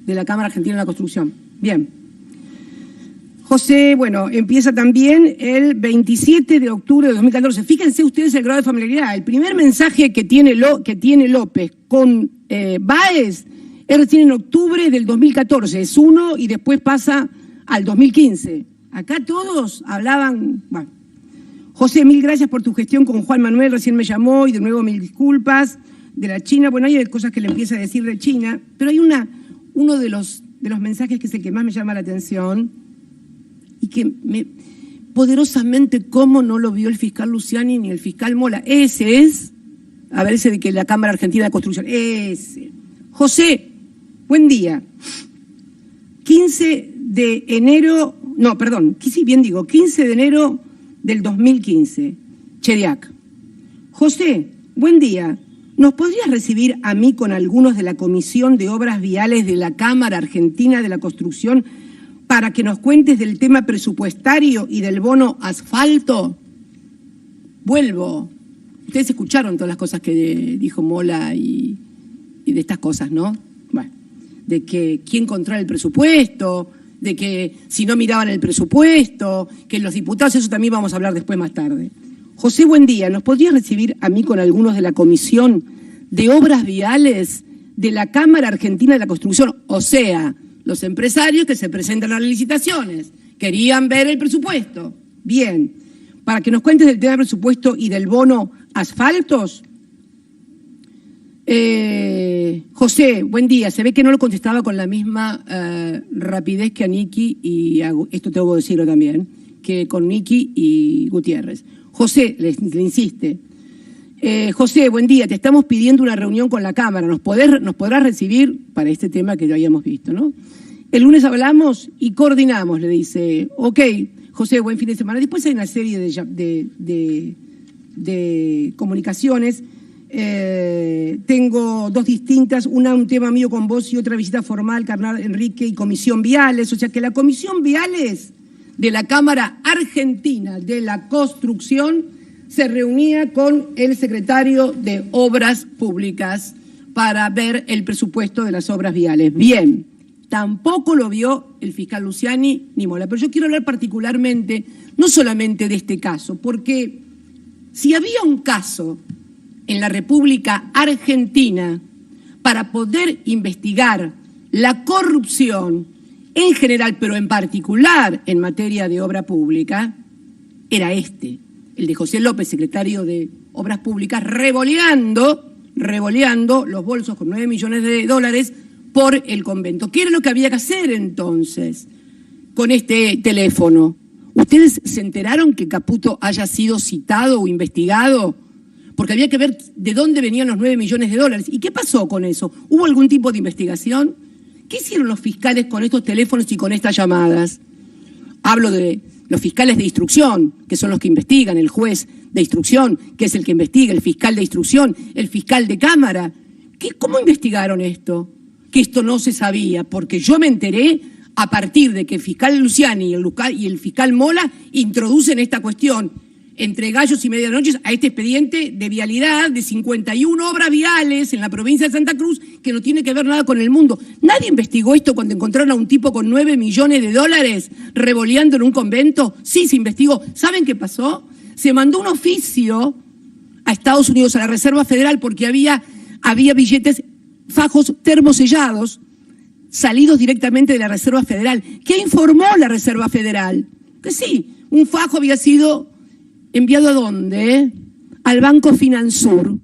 de la Cámara Argentina de la Construcción. Bien. José, bueno, empieza también el 27 de octubre de 2014. Fíjense ustedes el grado de familiaridad. El primer mensaje que tiene López con Báez es recién en octubre del 2014. Es uno y después pasa al 2015. Acá todos hablaban... Bueno. José, mil gracias por tu gestión con Juan Manuel. Recién me llamó y de nuevo mil disculpas. De la China, bueno, hay cosas que le empieza a decir de China, pero hay uno de los mensajes que es el que más me llama la atención, y que poderosamente cómo no lo vio el fiscal Luciani ni el fiscal Mola. Ese es, a ver, ese de que la Cámara Argentina de Construcción, ese. José, buen día. 15 de enero del 2015. Chediak. José, buen día. ¿Nos podrías recibir a mí con algunos de la Comisión de Obras Viales de la Cámara Argentina de la Construcción para que nos cuentes del tema presupuestario y del bono asfalto? Vuelvo. Ustedes escucharon todas las cosas que dijo Mola y de estas cosas, ¿no? Bueno, de que quién controla el presupuesto, de que si no miraban el presupuesto, que los diputados, eso también vamos a hablar después más tarde. José, buen día. ¿Nos podrías recibir a mí con algunos de la Comisión de Obras Viales de la Cámara Argentina de la Construcción? O sea, los empresarios que se presentan a las licitaciones, Querían ver el presupuesto. Bien, para que nos cuentes del tema del presupuesto y del bono asfaltos. José, buen día. Se ve que no lo contestaba con la misma rapidez que a Nicky y esto tengo que decirlo también, que con Nicky y Gutiérrez. José, le insiste. José, buen día. Te estamos pidiendo una reunión con la Cámara. ¿Nos podrás recibir para este tema que ya habíamos visto, ¿no? El lunes hablamos y coordinamos, le dice. Ok, José, buen fin de semana. Después hay una serie de comunicaciones. Tengo dos distintas, una un tema mío con vos y otra visita formal, Carnal Enrique y Comisión Viales. O sea que la Comisión Viales de la Cámara Argentina de la Construcción se reunía con el secretario de Obras Públicas para ver el presupuesto de las obras viales. Bien. Tampoco lo vio el fiscal Luciani ni Mola. Pero yo quiero hablar particularmente, no solamente de este caso, porque si había un caso en la República Argentina para poder investigar la corrupción en general, pero en particular en materia de obra pública, era este, el de José López, secretario de Obras Públicas, revoleando los bolsos con $9 millones por el convento. ¿Qué era lo que había que hacer entonces con este teléfono? ¿Ustedes se enteraron que Caputo haya sido citado o investigado? Porque había que ver de dónde venían los $9 millones. ¿Y qué pasó con eso? ¿Hubo algún tipo de investigación? ¿Qué hicieron los fiscales con estos teléfonos y con estas llamadas? Hablo de los fiscales de instrucción, que son los que investigan, el juez de instrucción, que es el que investiga, el fiscal de instrucción, el fiscal de cámara. ¿Cómo investigaron esto? Que esto no se sabía, porque yo me enteré a partir de que el fiscal Luciani y el fiscal Mola introducen esta cuestión entre gallos y medianoches a este expediente de vialidad de 51 obras viales en la provincia de Santa Cruz que no tiene que ver nada con el mundo. ¿Nadie investigó esto cuando encontraron a un tipo con $9 millones revoleando en un convento? Sí, se investigó. ¿Saben qué pasó? Se mandó un oficio a Estados Unidos, a la Reserva Federal, porque había billetes, fajos termosellados, salidos directamente de la Reserva Federal. ¿Qué informó la Reserva Federal? Que sí, un fajo había sido enviado ¿a dónde? Al Banco Finansur.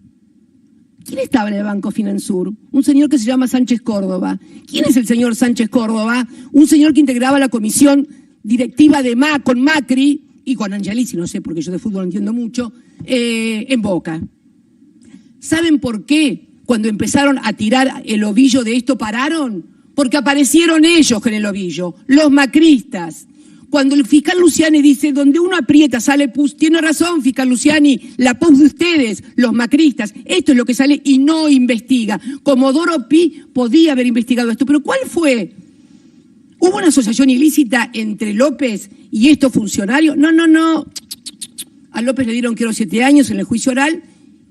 ¿Quién estaba en el Banco Finansur? Un señor que se llama Sánchez Córdoba. ¿Quién es el señor Sánchez Córdoba? Un señor que integraba la comisión directiva con Macri y con Angelici, no sé, porque yo de fútbol no entiendo mucho, en Boca. ¿Saben por qué? Cuando empezaron a tirar el ovillo de esto, pararon, porque aparecieron ellos en el ovillo, los macristas. Cuando el fiscal Luciani dice, donde uno aprieta sale pus, tiene razón, fiscal Luciani, la pus de ustedes, los macristas, esto es lo que sale y no investiga. Comodoro Pi podía haber investigado esto, pero ¿cuál fue? ¿Hubo una asociación ilícita entre López y estos funcionarios? No. A López le dieron, creo, 7 años en el juicio oral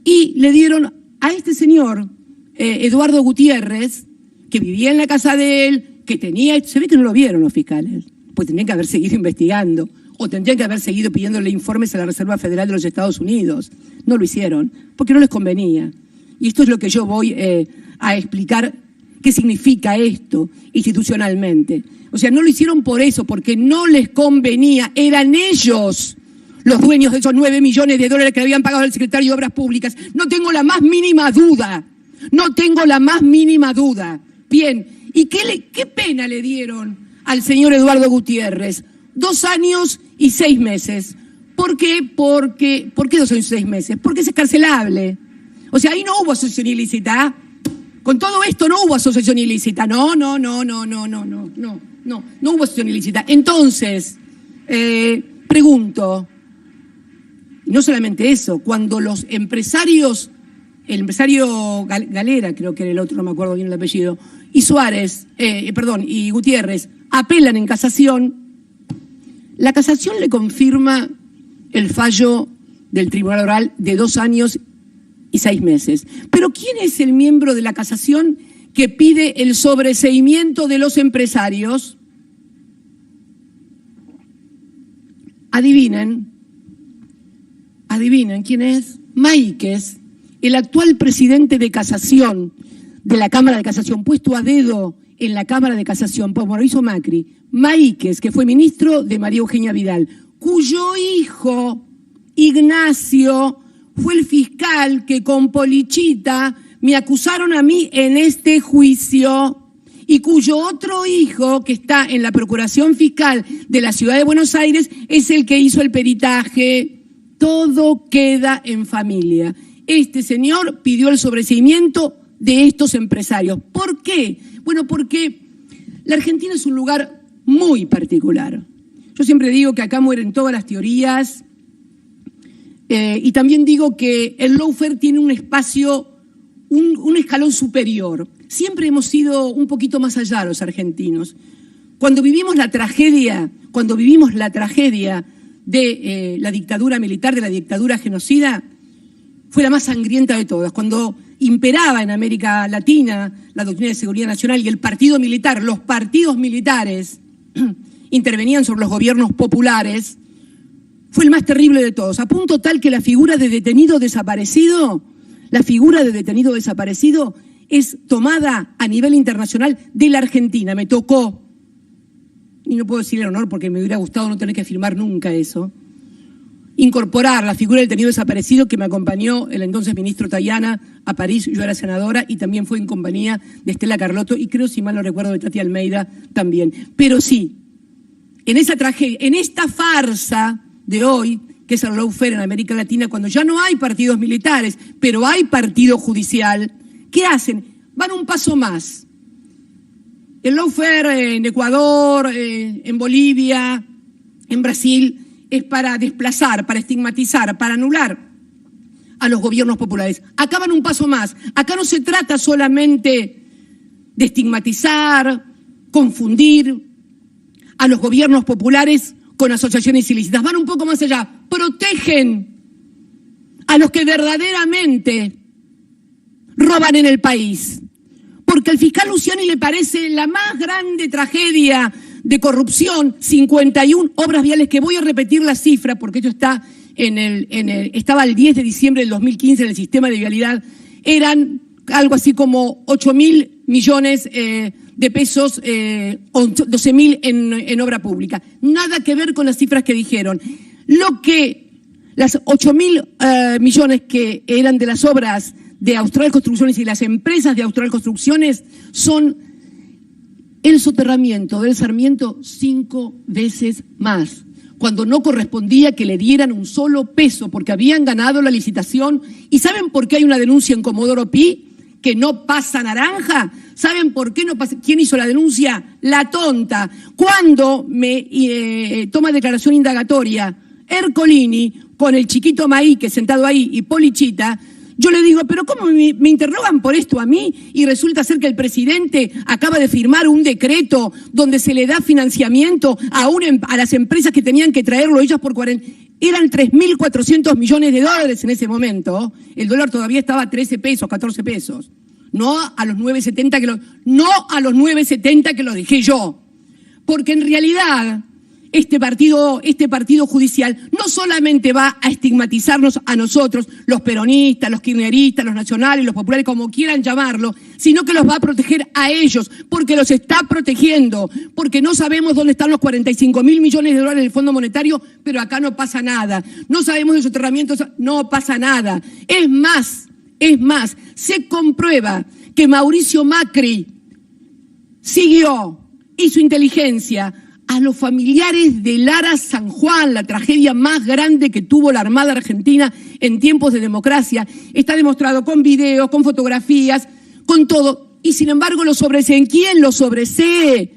y le dieron a este señor, Eduardo Gutiérrez, que vivía en la casa de él, que tenía, se ve que no lo vieron los fiscales, pues tendrían que haber seguido investigando, o tendrían que haber seguido pidiéndole informes a la Reserva Federal de los Estados Unidos. No lo hicieron, porque no les convenía. Y esto es lo que yo voy a explicar, qué significa esto institucionalmente. O sea, no lo hicieron por eso, porque no les convenía, eran ellos los dueños de esos $9 millones que le habían pagado al secretario de Obras Públicas. No tengo la más mínima duda. Bien, ¿y qué pena le dieron al señor Eduardo Gutiérrez? 2 años y 6 meses. ¿Por qué? ¿Por qué 2 años y 6 meses? Porque es escarcelable. O sea, ahí no hubo asociación ilícita. Con todo esto no hubo asociación ilícita. No hubo asociación ilícita. Entonces, pregunto, no solamente eso, cuando los empresarios, el empresario Galera, creo que era el otro, no me acuerdo bien el apellido, y y Gutiérrez, apelan en casación, la casación le confirma el fallo del Tribunal Oral de 2 años y 6 meses. Pero ¿quién es el miembro de la casación que pide el sobreseimiento de los empresarios? Adivinen quién es. Máiquez, el actual presidente de casación, de la Cámara de Casación, puesto a dedo en la Cámara de Casación, como lo hizo Macri, Maíquez, que fue ministro de María Eugenia Vidal, cuyo hijo, Ignacio, fue el fiscal que con Polichita me acusaron a mí en este juicio, y cuyo otro hijo, que está en la Procuración Fiscal de la Ciudad de Buenos Aires, es el que hizo el peritaje. Todo queda en familia. Este señor pidió el sobreseimiento de estos empresarios. ¿Por qué? Bueno, porque la Argentina es un lugar muy particular. Yo siempre digo que acá mueren todas las teorías, y también digo que el lawfare tiene un espacio, un escalón superior. Siempre hemos sido un poquito más allá los argentinos. Cuando vivimos la tragedia de la dictadura militar, de la dictadura genocida, fue la más sangrienta de todas. Cuando imperaba en América Latina la doctrina de seguridad nacional y el partido militar, los partidos militares intervenían sobre los gobiernos populares, fue el más terrible de todos, a punto tal que la figura de detenido desaparecido es tomada a nivel internacional de la Argentina. Me tocó, y no puedo decir el honor porque me hubiera gustado no tener que firmar nunca eso, incorporar la figura del detenido desaparecido, que me acompañó el entonces ministro Tayana a París. Yo era senadora y también fue en compañía de Estela Carlotto y creo, si mal no recuerdo, de Tati Almeida también. Pero sí, en esa tragedia, en esta farsa de hoy, que es el lawfare en América Latina, cuando ya no hay partidos militares, pero hay partido judicial, ¿qué hacen? Van un paso más. El lawfare en Ecuador, en Bolivia, en Brasil, es para desplazar, para estigmatizar, para anular a los gobiernos populares. Acá van un paso más. Acá no se trata solamente de estigmatizar, confundir a los gobiernos populares con asociaciones ilícitas. Van un poco más allá. Protegen a los que verdaderamente roban en el país. Porque al fiscal Luciani le parece la más grande tragedia de corrupción, 51 obras viales, que voy a repetir la cifra porque esto está estaba el 10 de diciembre del 2015 en el sistema de vialidad, eran algo así como 8.000 millones de pesos, o 12.000 en obra pública. Nada que ver con las cifras que dijeron. Las 8.000 millones que eran de las obras de Austral Construcciones y las empresas de Austral Construcciones son el soterramiento del Sarmiento 5 veces más, cuando no correspondía que le dieran un solo peso, porque habían ganado la licitación. ¿Y saben por qué hay una denuncia en Comodoro Pi que no pasa naranja? ¿Saben por qué no pasa? ¿Quién hizo la denuncia? La tonta. Cuando me toma declaración indagatoria Ercolini con el chiquito Maíquez sentado ahí y Polichita, yo le digo, pero ¿cómo me interrogan por esto a mí? Y resulta ser que el presidente acaba de firmar un decreto donde se le da financiamiento a las empresas que tenían que traerlo ellas por 40. Eran 3.400 millones de dólares en ese momento. El dólar todavía estaba a 13 pesos, 14 pesos. No a los 9.70 que lo dejé yo. Porque en realidad este partido judicial no solamente va a estigmatizarnos a nosotros, los peronistas, los kirchneristas, los nacionales, los populares, como quieran llamarlo, sino que los va a proteger a ellos, porque los está protegiendo, porque no sabemos dónde están los 45.000 millones de dólares del Fondo Monetario, pero acá no pasa nada. No sabemos de soterramientos, no pasa nada. Es más, se comprueba que Mauricio Macri hizo inteligencia a los familiares de Lara San Juan, la tragedia más grande que tuvo la Armada Argentina en tiempos de democracia. Está demostrado con videos, con fotografías, con todo. Y sin embargo lo sobreseen. ¿Quién lo sobresee?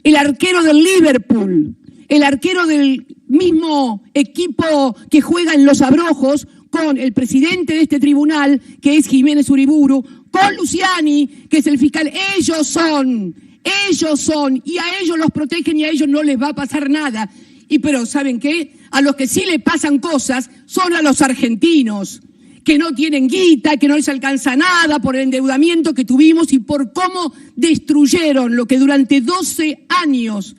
El arquero del Liverpool, el arquero del mismo equipo que juega en Los Abrojos, con el presidente de este tribunal, que es Jiménez Uriburu, con Luciani, que es el fiscal. Ellos son, y a ellos los protegen y a ellos no les va a pasar nada. Pero ¿saben qué? A los que sí le pasan cosas son a los argentinos, que no tienen guita, que no les alcanza nada por el endeudamiento que tuvimos y por cómo destruyeron lo que durante 12 años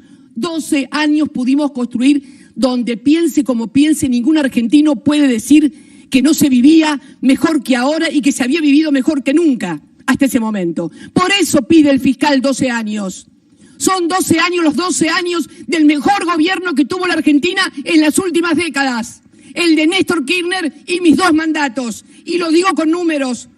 pudimos construir, donde piense como piense, ningún argentino puede decir que no se vivía mejor que ahora y que se había vivido mejor que nunca. hasta ese momento. Por eso pide el fiscal 12 años. Son 12 años, los 12 años del mejor gobierno que tuvo la Argentina en las últimas décadas. El de Néstor Kirchner y mis 2 mandatos. Y lo digo con números.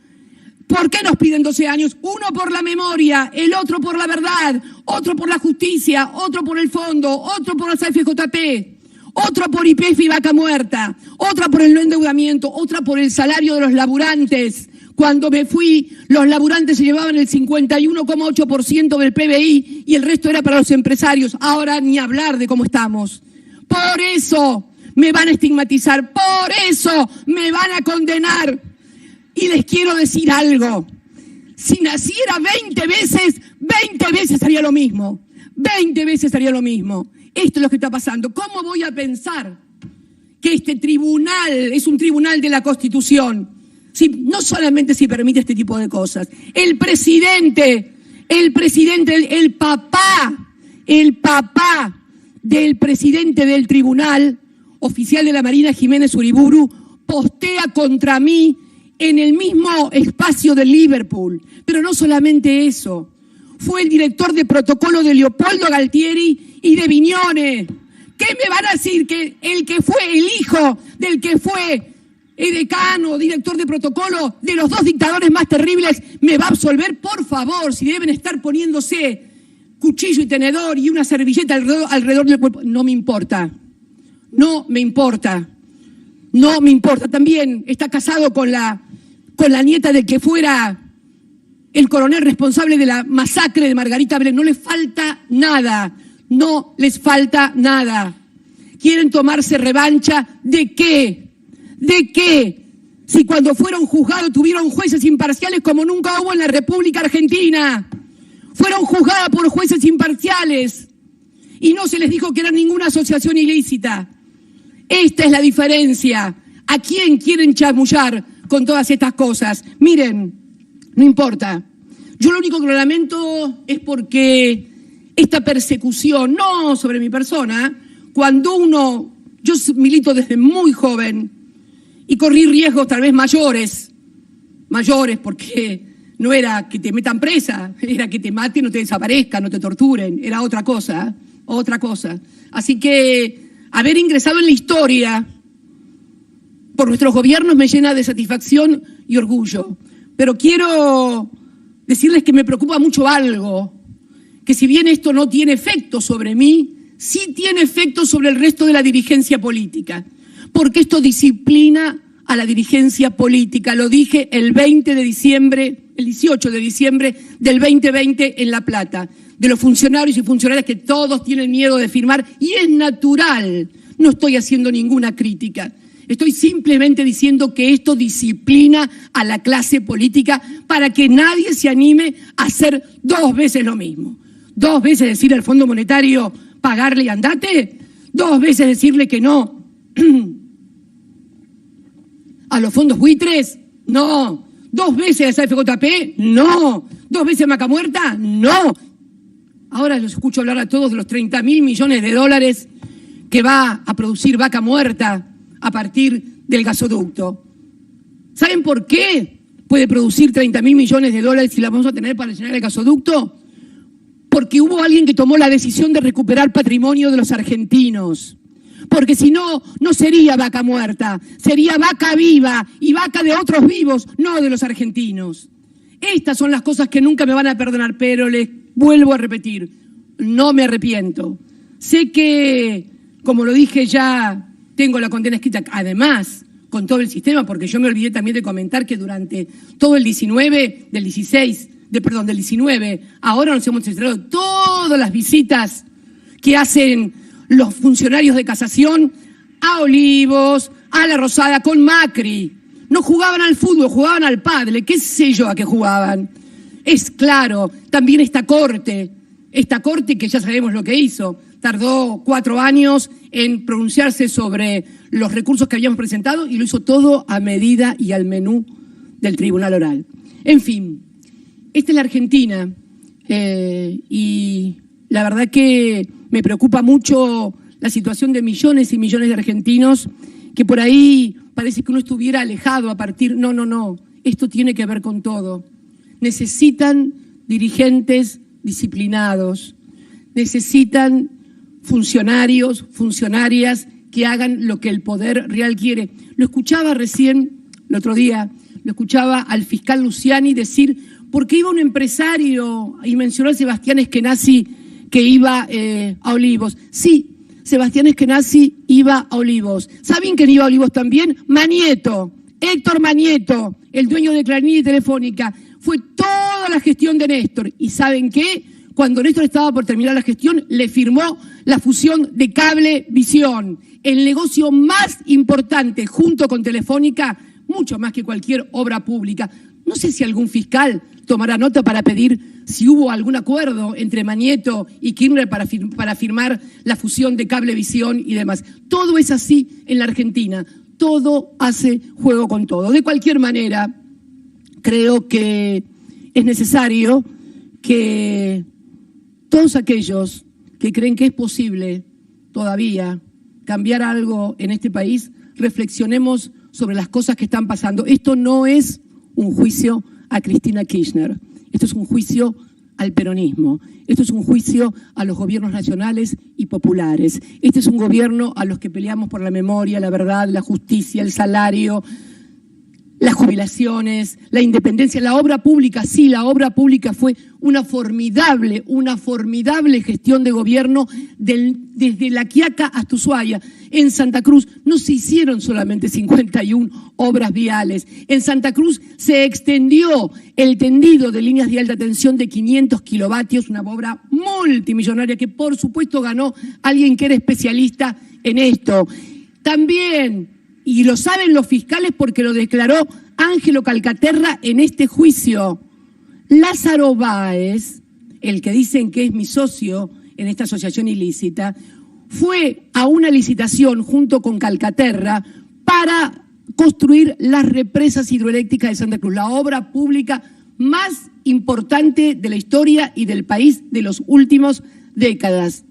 ¿Por qué nos piden 12 años? Uno por la memoria, el otro por la verdad, otro por la justicia, otro por el fondo, otro por las AFJP, otro por YPF y vaca muerta, otra por el no endeudamiento, otra por el salario de los laburantes. Cuando me fui, los laburantes se llevaban el 51,8% del PBI y el resto era para los empresarios. Ahora ni hablar de cómo estamos. Por eso me van a estigmatizar, por eso me van a condenar. Y les quiero decir algo. Si naciera 20 veces haría lo mismo. 20 veces haría lo mismo. Esto es lo que está pasando. ¿Cómo voy a pensar que este tribunal es un tribunal de la Constitución? No solamente si permite este tipo de cosas. El presidente, el papá del presidente del tribunal, oficial de la Marina Jiménez Uriburu, postea contra mí en el mismo espacio de Liverpool. Pero no solamente eso. Fue el director de protocolo de Leopoldo Galtieri y de Viñone. ¿Qué me van a decir? Que el que fue el hijo del que fue edecano, director de protocolo de los 2 dictadores más terribles, me va a absolver. Por favor, si deben estar poniéndose cuchillo y tenedor y una servilleta alrededor del cuerpo. No me importa. No me importa. No me importa. También está casado con la nieta del que fuera el coronel responsable de la masacre de Margarita Belén. No les falta nada. No les falta nada. ¿Quieren tomarse revancha de qué? ¿De qué? Si cuando fueron juzgados tuvieron jueces imparciales como nunca hubo en la República Argentina. Fueron juzgadas por jueces imparciales y no se les dijo que era ninguna asociación ilícita. Esta es la diferencia. ¿A quién quieren chamullar con todas estas cosas? Miren, no importa. Yo lo único que lo lamento es porque esta persecución, no sobre mi persona, cuando yo milito desde muy joven y corrí riesgos tal vez mayores porque no era que te metan presa, era que te maten, no te desaparezcan, no te torturen, era otra cosa. Así que haber ingresado en la historia por nuestros gobiernos me llena de satisfacción y orgullo. Pero quiero decirles que me preocupa mucho algo, que si bien esto no tiene efecto sobre mí, sí tiene efecto sobre el resto de la dirigencia política, porque esto disciplina a la dirigencia política. Lo dije el 18 de diciembre del 2020 en La Plata, de los funcionarios y funcionarias que todos tienen miedo de firmar, y es natural, no estoy haciendo ninguna crítica. Estoy simplemente diciendo que esto disciplina a la clase política para que nadie se anime a hacer 2 veces lo mismo. 2 veces decirle al Fondo Monetario, pagarle y andate. 2 veces decirle que no a los fondos buitres. No. 2 veces a FJP. No. 2 veces a Vaca Muerta. No. Ahora los escucho hablar a todos de los 30.000 millones de dólares que va a producir Vaca Muerta a partir del gasoducto. ¿Saben por qué puede producir 30.000 millones de dólares si la vamos a tener para llenar el gasoducto? Porque hubo alguien que tomó la decisión de recuperar patrimonio de los argentinos. Porque si no, no sería Vaca Muerta, sería vaca viva y vaca de otros vivos, no de los argentinos. Estas son las cosas que nunca me van a perdonar, pero les vuelvo a repetir, no me arrepiento. Sé que, como lo dije ya, tengo la condena escrita, además, con todo el sistema, porque yo me olvidé también de comentar que durante todo el 19, del 19, ahora nos hemos enterado de todas las visitas que hacen los funcionarios de casación a Olivos, a La Rosada, con Macri. No jugaban al fútbol, jugaban al pádel, qué sé yo a qué jugaban. Es claro, también esta corte que ya sabemos lo que hizo, tardó 4 años en pronunciarse sobre los recursos que habíamos presentado y lo hizo todo a medida y al menú del Tribunal Oral. En fin, esta es la Argentina y la verdad que me preocupa mucho la situación de millones y millones de argentinos que por ahí parece que uno estuviera alejado a partir... No, esto tiene que ver con todo. necesitan dirigentes disciplinados, necesitan funcionarios, funcionarias que hagan lo que el poder real quiere. Lo escuchaba recién, el otro día, lo escuchaba al fiscal Luciani decir, ¿por qué iba un empresario? Y mencionó a Sebastián Eskenazi que iba a Olivos. Sí, Sebastián Eskenazi iba a Olivos. ¿Saben quién iba a Olivos también? Manieto, Héctor Manieto, el dueño de Clarín y Telefónica. Fue toda la gestión de Néstor. ¿Y saben qué? Cuando Néstor estaba por terminar la gestión, le firmó la fusión de Cablevisión, el negocio más importante junto con Telefónica, mucho más que cualquier obra pública. No sé si algún fiscal tomará nota para pedir si hubo algún acuerdo entre Manieto y Kirchner para firmar la fusión de Cablevisión y demás. Todo es así en la Argentina, todo hace juego con todo. De cualquier manera, creo que es necesario que todos aquellos que creen que es posible todavía cambiar algo en este país, reflexionemos sobre las cosas que están pasando. Esto no es un juicio a Cristina Kirchner, esto es un juicio al peronismo, esto es un juicio a los gobiernos nacionales y populares, este es un gobierno a los que peleamos por la memoria, la verdad, la justicia, el salario, las jubilaciones, la independencia, la obra pública. Sí, la obra pública fue una formidable gestión de gobierno desde La Quiaca hasta Ushuaia. En Santa Cruz no se hicieron solamente 51 obras viales. En Santa Cruz se extendió el tendido de líneas de alta tensión de 500 kilovatios, una obra multimillonaria que por supuesto ganó alguien que era especialista en esto. También, y lo saben los fiscales porque lo declaró Ángelo Calcaterra en este juicio, Lázaro Báez, el que dicen que es mi socio en esta asociación ilícita, fue a una licitación junto con Calcaterra para construir las represas hidroeléctricas de Santa Cruz, la obra pública más importante de la historia y del país de los últimos décadas.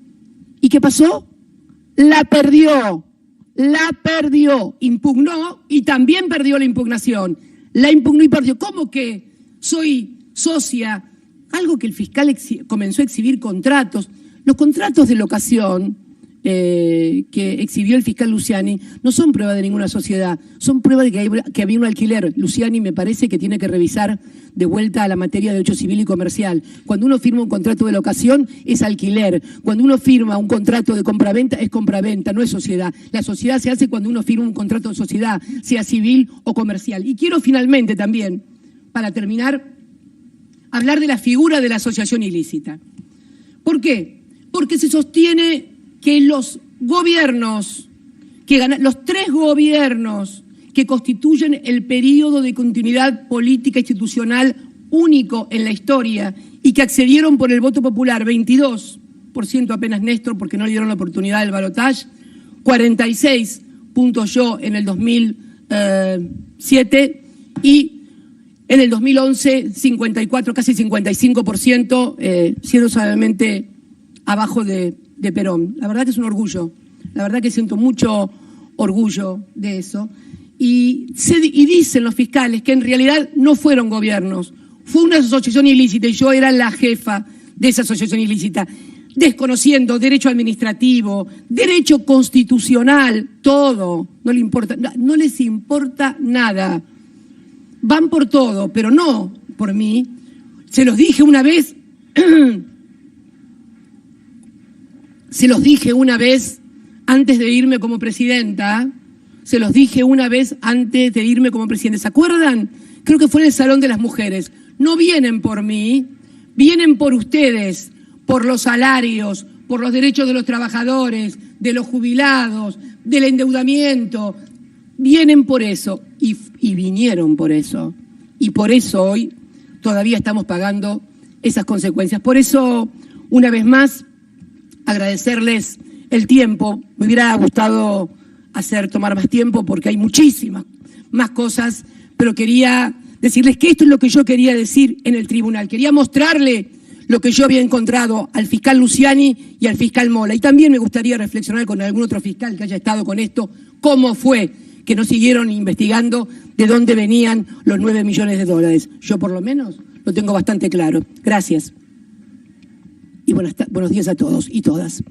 ¿Y qué pasó? La perdió, impugnó y también perdió la impugnación. La impugnó y perdió. ¿Cómo que soy socia? Algo que el fiscal comenzó a exhibir contratos. Los contratos de locación que exhibió el fiscal Luciani no son prueba de ninguna sociedad, son prueba de que había un alquiler. Luciani me parece que tiene que revisar de vuelta a la materia de derecho civil y comercial. Cuando uno firma un contrato de locación es alquiler, cuando uno firma un contrato de compraventa es compraventa, no es sociedad. La sociedad se hace cuando uno firma un contrato de sociedad, sea civil o comercial. Y quiero finalmente también, para terminar, hablar de la figura de la asociación ilícita. ¿Por qué? Porque se sostiene que los gobiernos, los 3 gobiernos que constituyen el periodo de continuidad política institucional único en la historia y que accedieron por el voto popular, 22% apenas Néstor porque no le dieron la oportunidad del balotaje, 46 puntos yo en el 2007 y en el 2011 54, casi 55%, siendo solamente abajo de Perón. La verdad que es un orgullo, la verdad que siento mucho orgullo de eso. Y dicen los fiscales que en realidad no fueron gobiernos, fue una asociación ilícita y yo era la jefa de esa asociación ilícita, desconociendo derecho administrativo, derecho constitucional, todo, no les importa nada. Van por todo, pero no por mí. Se los dije una vez, antes de irme como presidenta, ¿se acuerdan? Creo que fue en el Salón de las Mujeres. No vienen por mí, vienen por ustedes, por los salarios, por los derechos de los trabajadores, de los jubilados, del endeudamiento. Vienen por eso y vinieron por eso. Y por eso hoy todavía estamos pagando esas consecuencias. Por eso, una vez más, agradecerles el tiempo. Me hubiera gustado tomar más tiempo porque hay muchísimas más cosas, pero quería decirles que esto es lo que yo quería decir en el tribunal. Quería mostrarle lo que yo había encontrado al fiscal Luciani y al fiscal Mola. Y también me gustaría reflexionar con algún otro fiscal que haya estado con esto, cómo fue que no siguieron investigando de dónde venían los $9 millones. Yo por lo menos lo tengo bastante claro. Gracias. Y buenos días a todos y todas.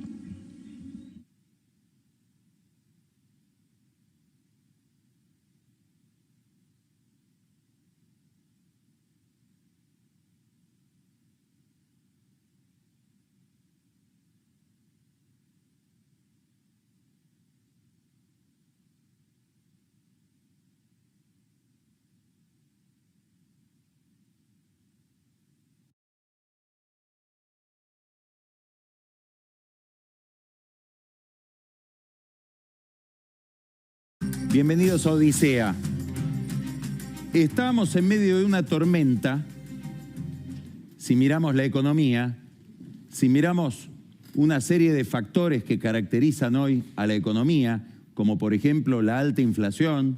Bienvenidos a Odisea. Estamos en medio de una tormenta. Si miramos la economía, si miramos una serie de factores que caracterizan hoy a la economía, como por ejemplo la alta inflación,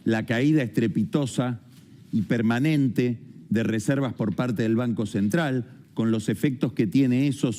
la caída estrepitosa y permanente de reservas por parte del Banco Central, con los efectos que tiene eso